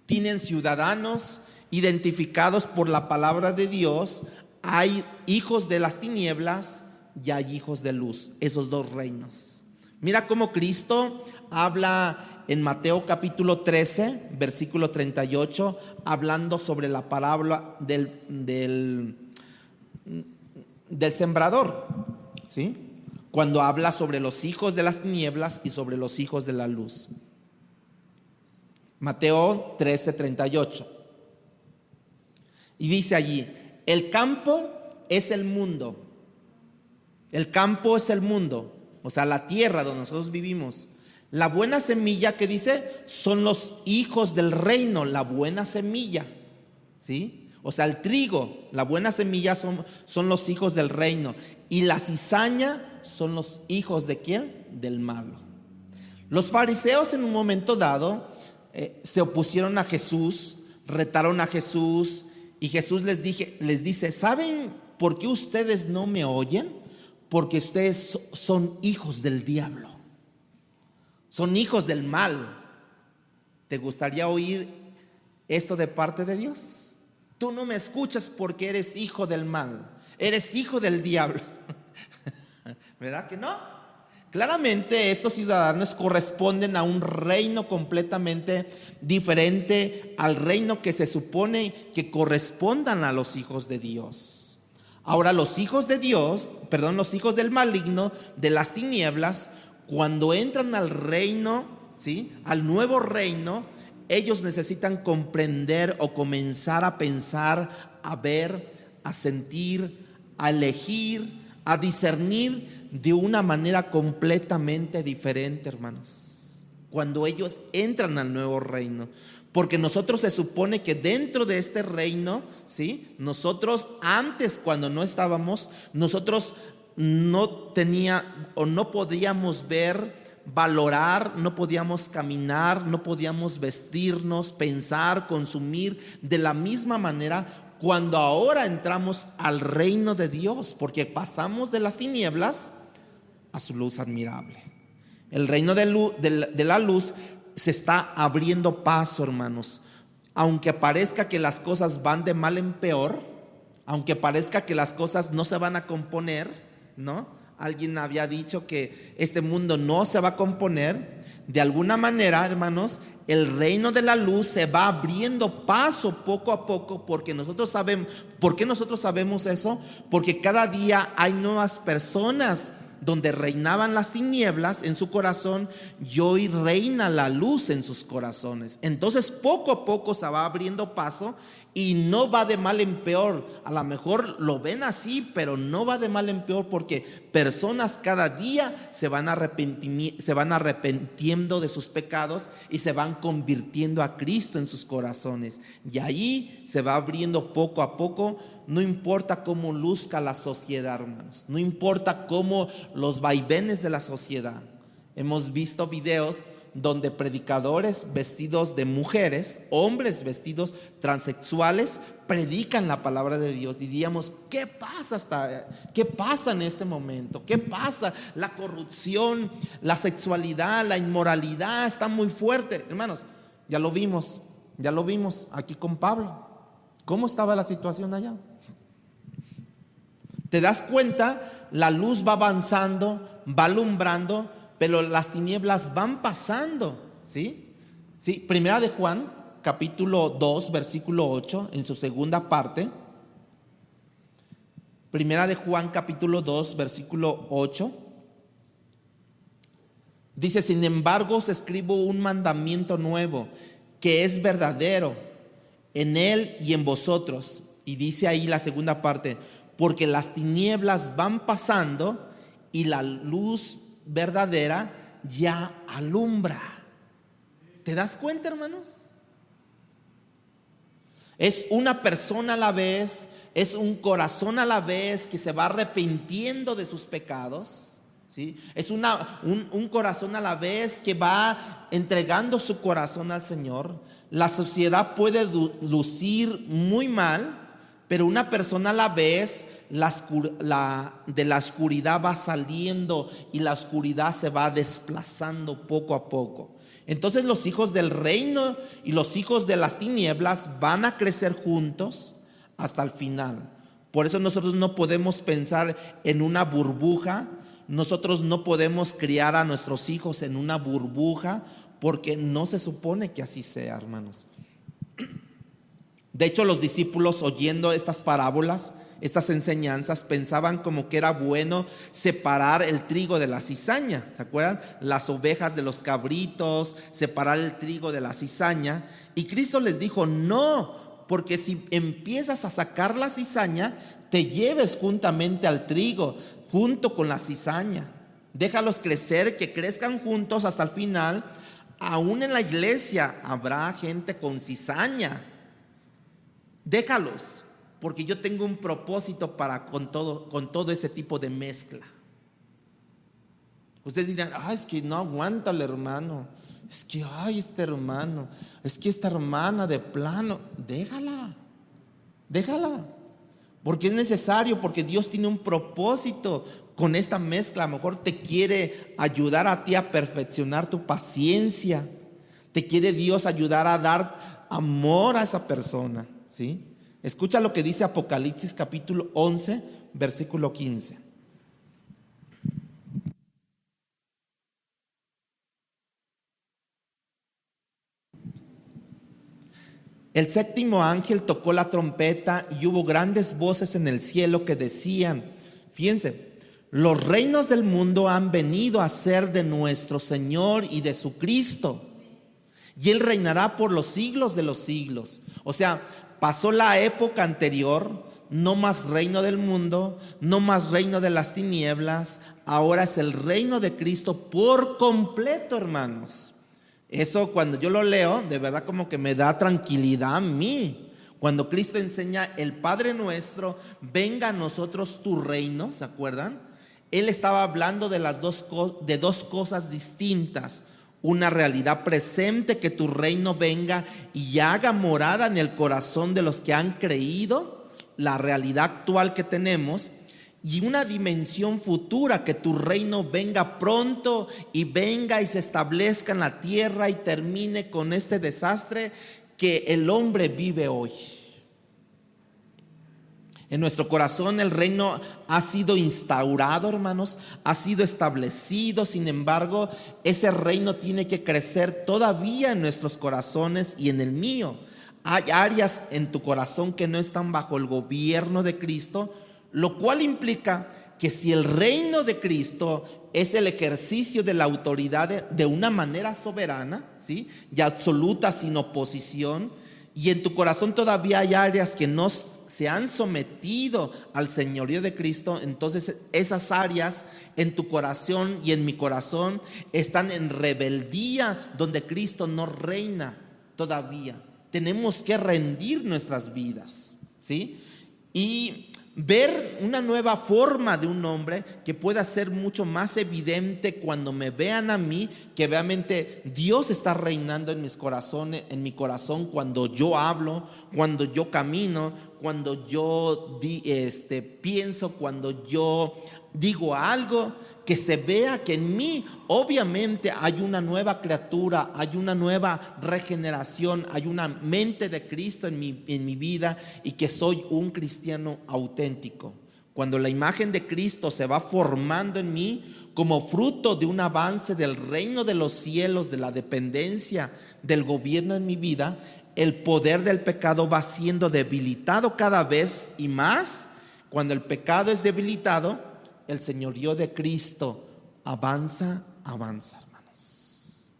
tienen ciudadanos identificados por la palabra de Dios. Hay hijos de las tinieblas y hay hijos de luz, esos dos reinos. Mira cómo Cristo habla en Mateo capítulo 13, versículo 38, hablando sobre la parábola del sembrador, ¿sí? Cuando habla sobre los hijos de las tinieblas y sobre los hijos de la luz. Mateo 13, 38. Y dice allí, el campo es el mundo. El campo es el mundo, o sea, la tierra donde nosotros vivimos. La buena semilla, que dice, son los hijos del reino, la buena semilla, ¿sí? O sea, el trigo, la buena semilla son los hijos del reino. Y la cizaña son los hijos ¿de quién? Del malo. Los fariseos en un momento dado se opusieron a Jesús, retaron a Jesús, y Jesús les dice, ¿saben por qué ustedes no me oyen? Porque ustedes son hijos del diablo, son hijos del mal. ¿Te gustaría oír esto de parte de Dios? Tú no me escuchas porque eres hijo del mal, eres hijo del diablo. ¿Verdad que no? Claramente estos ciudadanos corresponden a un reino completamente diferente al reino que se supone que correspondan a los hijos de Dios. Ahora, los hijos de Dios, los hijos del maligno, de las tinieblas, cuando entran al reino, ¿sí?, al nuevo reino, ellos necesitan comprender o comenzar a pensar, a ver, a sentir, a elegir, a discernir de una manera completamente diferente, hermanos, cuando ellos entran al nuevo reino. Porque nosotros se supone que dentro de este reino, ¿sí? Nosotros antes, cuando no estábamos, nosotros no podíamos ver, valorar, no podíamos caminar, no podíamos vestirnos, pensar, consumir de la misma manera cuando ahora entramos al reino de Dios, porque pasamos de las tinieblas a su luz admirable. El reino de la luz se está abriendo paso, hermanos. Aunque parezca que las cosas van de mal en peor, aunque parezca que las cosas no se van a componer, ¿no? Alguien había dicho que este mundo no se va a componer. De alguna manera, hermanos, el reino de la luz se va abriendo paso poco a poco, porque nosotros sabemos. ¿Por qué nosotros sabemos eso? Porque cada día hay nuevas personas. Donde reinaban las tinieblas en su corazón, y hoy reina la luz en sus corazones. Entonces poco a poco se va abriendo paso, y no va de mal en peor. A lo mejor lo ven así, pero no va de mal en peor, porque personas cada día se van arrepintiendo de sus pecados y se van convirtiendo a Cristo en sus corazones. Y ahí se va abriendo poco a poco. No importa cómo luzca la sociedad, hermanos. No importa cómo los vaivenes de la sociedad. Hemos visto videos donde predicadores vestidos de mujeres, hombres vestidos transexuales, predican la palabra de Dios. Diríamos, ¿qué pasa en este momento? ¿Qué pasa? La corrupción, la sexualidad, la inmoralidad está muy fuerte. Hermanos, ya lo vimos aquí con Pablo. ¿Cómo estaba la situación allá? ¿Te das cuenta? La luz va avanzando, va alumbrando, pero las tinieblas van pasando, ¿sí? ¿Sí? Primera de Juan, capítulo 2, versículo 8, en su segunda parte. Primera de Juan, capítulo 2, versículo 8. Dice: sin embargo, os escribo un mandamiento nuevo, que es verdadero en él y en vosotros. Y dice ahí la segunda parte: porque las tinieblas van pasando y la luz verdadera ya alumbra. ¿Te das cuenta, hermanos? Es una persona a la vez, es un corazón a la vez que se va arrepintiendo de sus pecados, ¿sí? Es un corazón a la vez que va entregando su corazón al Señor. La sociedad puede lucir muy mal, pero una persona a la vez, de la oscuridad va saliendo y la oscuridad se va desplazando poco a poco. Entonces los hijos del reino y los hijos de las tinieblas van a crecer juntos hasta el final. Por eso nosotros no podemos pensar en una burbuja. Nosotros no podemos criar a nuestros hijos en una burbuja, porque no se supone que así sea, hermanos. De hecho, los discípulos, oyendo estas parábolas, estas enseñanzas, pensaban como que era bueno separar el trigo de la cizaña. ¿Se acuerdan? Las ovejas de los cabritos, separar el trigo de la cizaña. Y Cristo les dijo: no, porque si empiezas a sacar la cizaña, te lleves juntamente al trigo, junto con la cizaña. Déjalos crecer, que crezcan juntos hasta el final. Aún en la iglesia habrá gente con cizaña. Déjalos, porque yo tengo un propósito con todo ese tipo de mezcla. Ustedes dirán: es que no aguanta el hermano, es que este hermano, es que esta hermana de plano. Déjala, porque es necesario, porque Dios tiene un propósito con esta mezcla. A lo mejor te quiere ayudar a ti a perfeccionar tu paciencia, te quiere Dios ayudar a dar amor a esa persona, ¿sí? Escucha lo que dice Apocalipsis capítulo 11, versículo 15. El séptimo ángel tocó la trompeta y hubo grandes voces en el cielo que decían, fíjense: los reinos del mundo han venido a ser de nuestro Señor y de su Cristo, y Él reinará por los siglos de los siglos. O sea, pasó la época anterior, no más reino del mundo, no más reino de las tinieblas, ahora es el reino de Cristo por completo, hermanos. Eso cuando yo lo leo, de verdad como que me da tranquilidad a mí. Cuando Cristo enseña el Padre Nuestro, venga a nosotros tu reino, ¿se acuerdan? Él estaba hablando de dos cosas distintas. Una realidad presente, que tu reino venga y haga morada en el corazón de los que han creído, la realidad actual que tenemos, y una dimensión futura, que tu reino venga pronto y venga y se establezca en la tierra y termine con este desastre que el hombre vive hoy. En nuestro corazón el reino ha sido instaurado, hermanos, ha sido establecido. Sin embargo, ese reino tiene que crecer todavía en nuestros corazones y en el mío. Hay áreas en tu corazón que no están bajo el gobierno de Cristo, lo cual implica que si el reino de Cristo es el ejercicio de la autoridad de una manera soberana, ¿sí?, y absoluta, sin oposición, y en tu corazón todavía hay áreas que no se han sometido al señorío de Cristo, entonces esas áreas en tu corazón y en mi corazón están en rebeldía, donde Cristo no reina todavía. Tenemos que rendir nuestras vidas, ¿sí? Y ver una nueva forma de un hombre que pueda ser mucho más evidente cuando me vean a mí, que realmente Dios está reinando en mis corazones, en mi corazón, cuando yo hablo, cuando yo camino, cuando yo pienso, cuando yo digo algo, que se vea que en mí obviamente hay una nueva criatura, hay una nueva regeneración, hay una mente de Cristo en mi vida, y que soy un cristiano auténtico. Cuando la imagen de Cristo se va formando en mí como fruto de un avance del reino de los cielos, de la dependencia del gobierno en mi vida, el poder del pecado va siendo debilitado cada vez y más. Cuando el pecado es debilitado, el señorío de Cristo avanza, hermanos.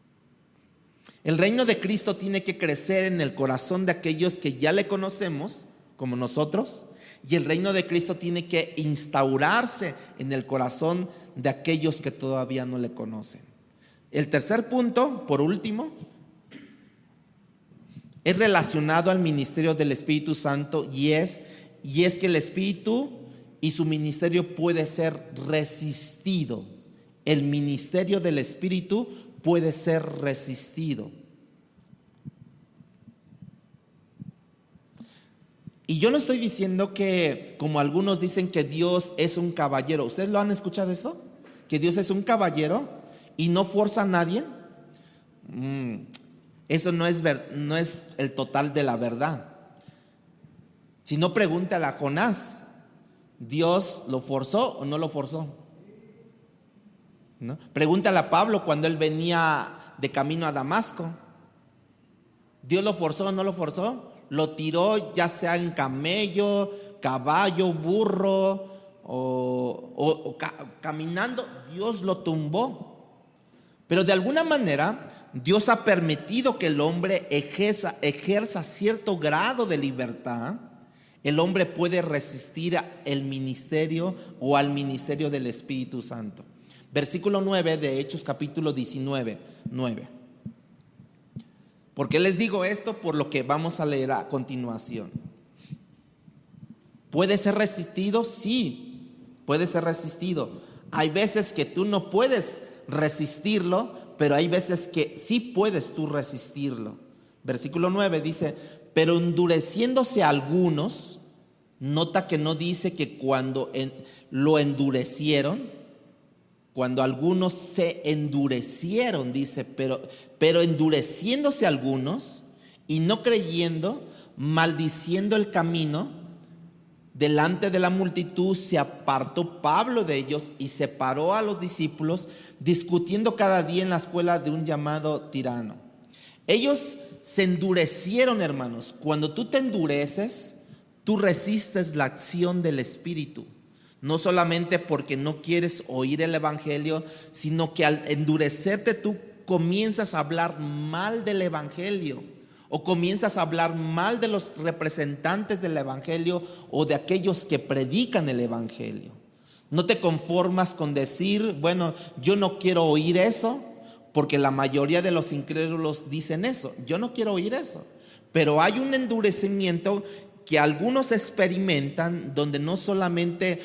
El reino de Cristo tiene que crecer en el corazón de aquellos que ya le conocemos, como nosotros, y el reino de Cristo tiene que instaurarse en el corazón de aquellos que todavía no le conocen. El tercer punto, por último, es relacionado al ministerio del Espíritu Santo, y es que el Espíritu y su ministerio puede ser resistido. El ministerio del Espíritu puede ser resistido. Y yo no estoy diciendo que, como algunos dicen, que Dios es un caballero. ¿Ustedes lo han escuchado eso? Que Dios es un caballero y no fuerza a nadie. Eso no es el total de la verdad. Si no, pregúntale a Jonás. ¿Dios lo forzó o no lo forzó? ¿No? Pregúntale a Pablo cuando él venía de camino a Damasco. ¿Dios lo forzó o no lo forzó? Lo tiró ya sea en camello, caballo, burro o caminando. Dios lo tumbó. Pero de alguna manera Dios ha permitido que el hombre ejerza cierto grado de libertad. El hombre puede resistir el ministerio o al ministerio del Espíritu Santo. Versículo 9 de Hechos capítulo 19, 9. ¿Por qué les digo esto? Por lo que vamos a leer a continuación. ¿Puede ser resistido? Sí, puede ser resistido. Hay veces que tú no puedes resistirlo, pero hay veces que sí puedes tú resistirlo. Versículo 9 dice: pero endureciéndose algunos, nota que no dice que cuando lo endurecieron, cuando algunos se endurecieron, dice, pero endureciéndose algunos y no creyendo, maldiciendo el camino, delante de la multitud se apartó Pablo de ellos y separó a los discípulos, discutiendo cada día en la escuela de un llamado Tirano. Ellos se endurecieron, hermanos. Cuando tú te endureces, tú resistes la acción del Espíritu. No solamente porque no quieres oír el Evangelio, sino que al endurecerte tú comienzas a hablar mal del evangelio o comienzas a hablar mal de los representantes del evangelio o de aquellos que predican el evangelio. No te conformas con decir, bueno, yo no quiero oír eso, porque la mayoría de los incrédulos dicen eso. Yo no quiero oír eso. Pero hay un endurecimiento que algunos experimentan, donde no solamente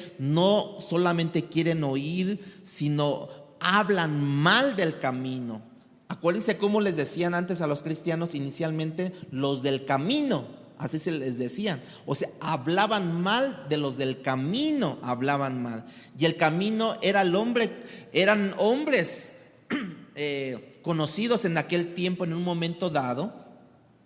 quieren oír, sino hablan mal del camino. Acuérdense cómo les decían antes a los cristianos inicialmente, los del camino, así se les decían. O sea, hablaban mal de los del camino, hablaban mal. Y el camino era eran hombres conocidos en aquel tiempo, en un momento dado.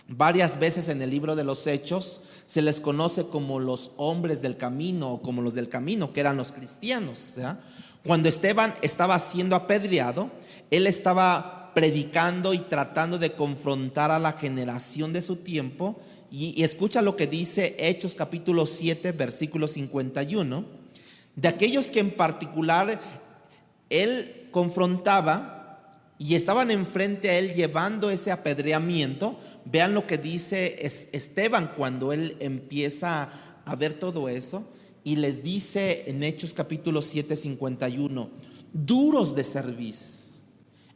Varias veces en el libro de los Hechos se les conoce como los hombres del camino o como los del camino, que eran los cristianos, ¿ya? Cuando Esteban estaba siendo apedreado, él estaba predicando y tratando de confrontar a la generación de su tiempo. Y escucha lo que dice Hechos capítulo 7, versículo 51. De aquellos que en particular él confrontaba y estaban enfrente a él llevando ese apedreamiento. Vean lo que dice Esteban cuando él empieza a ver todo eso. Y les dice en Hechos capítulo 7, 51, duros de cerviz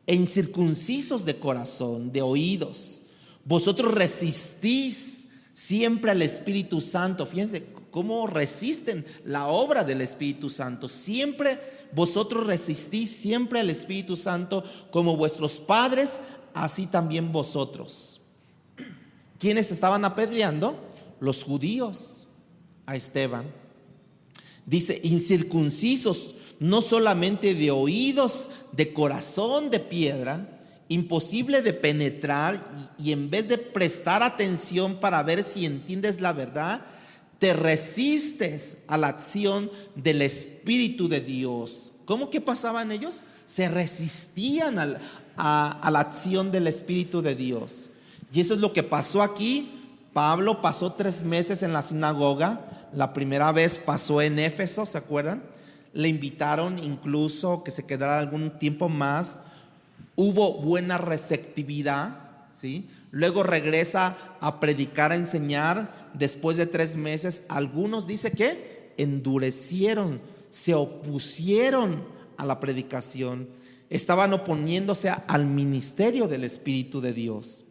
e incircuncisos de corazón, de oídos, vosotros resistís siempre al Espíritu Santo. Fíjense cómo resisten la obra del Espíritu Santo. Siempre vosotros resistís siempre al Espíritu Santo, como vuestros padres, así también vosotros. ¿Quiénes estaban apedreando? Los judíos a Esteban. Dice, incircuncisos, no solamente de oídos, de corazón de piedra, imposible de penetrar, y en vez de prestar atención para ver si entiendes la verdad, te resistes a la acción del Espíritu de Dios. ¿Cómo que pasaban ellos? Se resistían a la acción del Espíritu de Dios. Y eso es lo que pasó aquí. Pablo pasó 3 meses en la sinagoga. La primera vez pasó en Éfeso, ¿se acuerdan? Le invitaron incluso que se quedara algún tiempo más. Hubo buena receptividad, ¿sí? Luego regresa a predicar, a enseñar. Después de 3 meses, algunos dice que endurecieron, se opusieron a la predicación, estaban oponiéndose al ministerio del Espíritu de Dios.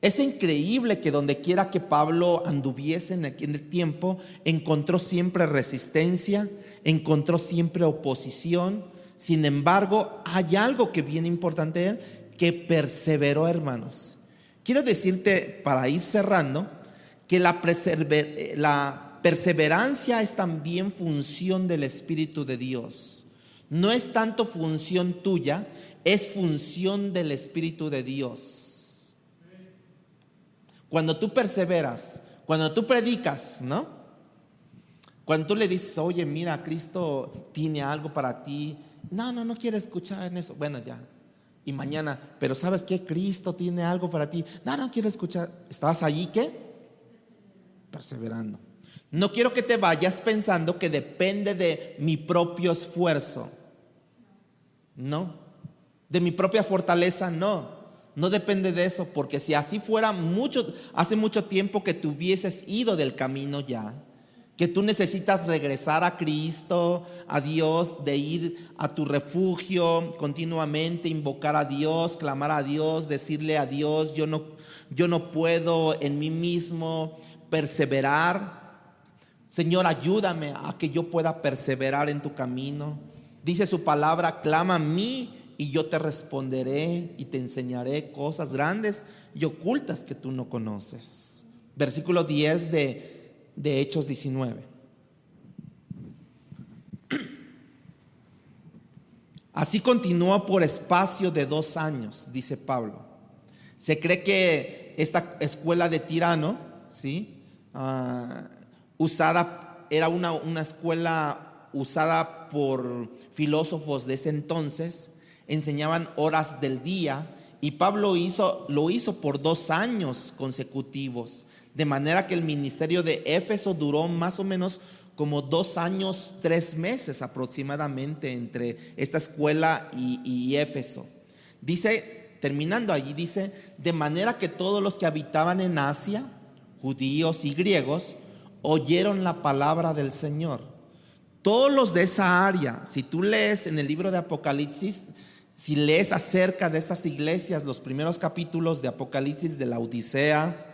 Es increíble que donde quiera que Pablo anduviese en el tiempo, encontró siempre resistencia, encontró siempre oposición. Sin embargo, hay algo que bien importante de él, que perseveró, hermanos. Quiero decirte, para ir cerrando, que la perseverancia es también función del Espíritu de Dios. No es tanto función tuya, es función del Espíritu de Dios. Cuando tú perseveras, cuando tú predicas, ¿no? Cuando tú le dices, oye, mira, Cristo tiene algo para ti. No quiere escuchar en eso. Bueno, ya. Y mañana, pero ¿sabes qué? Cristo tiene algo para ti. No quiero escuchar. ¿Estabas allí qué? Perseverando. No quiero que te vayas pensando que depende de mi propio esfuerzo. No. De mi propia fortaleza, no. No depende de eso, porque si así fuera, hace mucho tiempo que tú hubieses ido del camino ya. Que tú necesitas regresar a Cristo, a Dios, de ir a tu refugio continuamente, invocar a Dios, clamar a Dios, decirle a Dios, yo no puedo en mí mismo perseverar. Señor, ayúdame a que yo pueda perseverar en tu camino. Dice su palabra, clama a mí y yo te responderé y te enseñaré cosas grandes y ocultas que tú no conoces. Versículo 10 de Hechos 19. Así continuó por espacio de 2 años, dice Pablo. Se cree que esta escuela de Tirano, ¿sí? Era una escuela usada por filósofos de ese entonces. Enseñaban horas del día y Pablo lo hizo por 2 años consecutivos, de manera que el ministerio de Éfeso duró más o menos como 2 años, 3 meses aproximadamente entre esta escuela y Éfeso. Dice, terminando allí, dice: de manera que todos los que habitaban en Asia, judíos y griegos, oyeron la palabra del Señor. Todos los de esa área, si tú lees en el libro de Apocalipsis, si lees acerca de esas iglesias, los primeros capítulos de Apocalipsis, de la Odisea,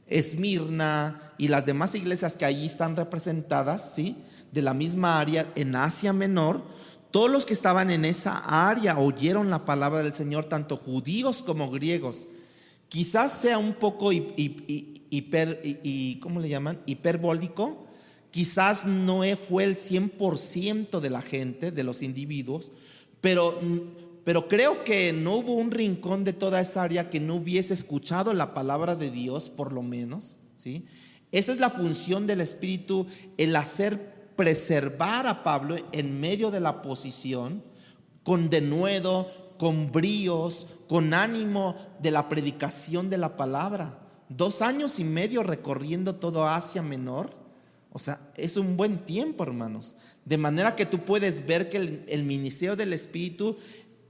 Esmirna y las demás iglesias que allí están representadas, ¿sí?, de la misma área en Asia Menor, todos los que estaban en esa área oyeron la palabra del Señor, tanto judíos como griegos. Quizás sea un poco ¿cómo le llaman? Hiperbólico. Quizás no fue el 100% de la gente, de los individuos, pero creo que no hubo un rincón de toda esa área que no hubiese escuchado la palabra de Dios, por lo menos, ¿sí? Esa es la función del Espíritu, el hacer preservar a Pablo en medio de la posición, con denuedo, con bríos, con ánimo de la predicación de la palabra. 2 años y medio recorriendo todo Asia Menor. O sea, es un buen tiempo, hermanos. De manera que tú puedes ver que el ministerio del Espíritu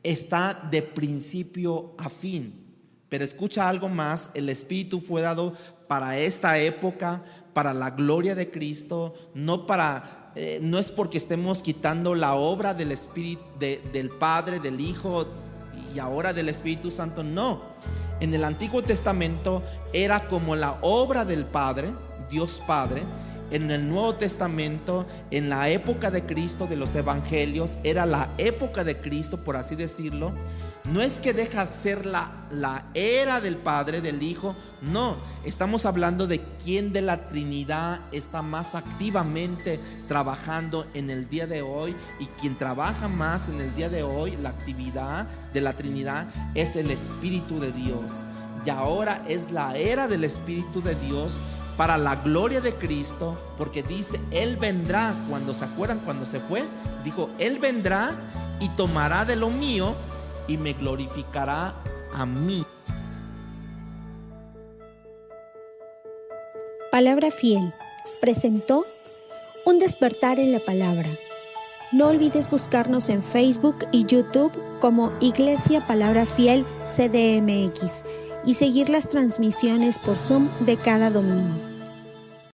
está de principio a fin. Pero escucha algo más: el Espíritu fue dado para esta época, para la gloria de Cristo, no es porque estemos quitando la obra del Espíritu, del Padre, del Hijo y ahora del Espíritu Santo. No, en el Antiguo Testamento era como la obra del Padre, Dios Padre. En el Nuevo Testamento, en la época de Cristo, de los evangelios, era la época de Cristo, por así decirlo. No es que deja de ser la era del Padre, del Hijo. No, estamos hablando de quién de la Trinidad está más activamente trabajando en el día de hoy. Y quien trabaja más en el día de hoy, la actividad de la Trinidad, es el Espíritu de Dios. Y ahora es la era del Espíritu de Dios para la gloria de Cristo, porque dice: Él vendrá. Cuando se acuerdan, cuando se fue, dijo: Él vendrá y tomará de lo mío y me glorificará a mí. Palabra Fiel presentó Un despertar en la palabra. No olvides buscarnos en Facebook y YouTube como Iglesia Palabra Fiel CDMX y seguir las transmisiones por Zoom de cada domingo.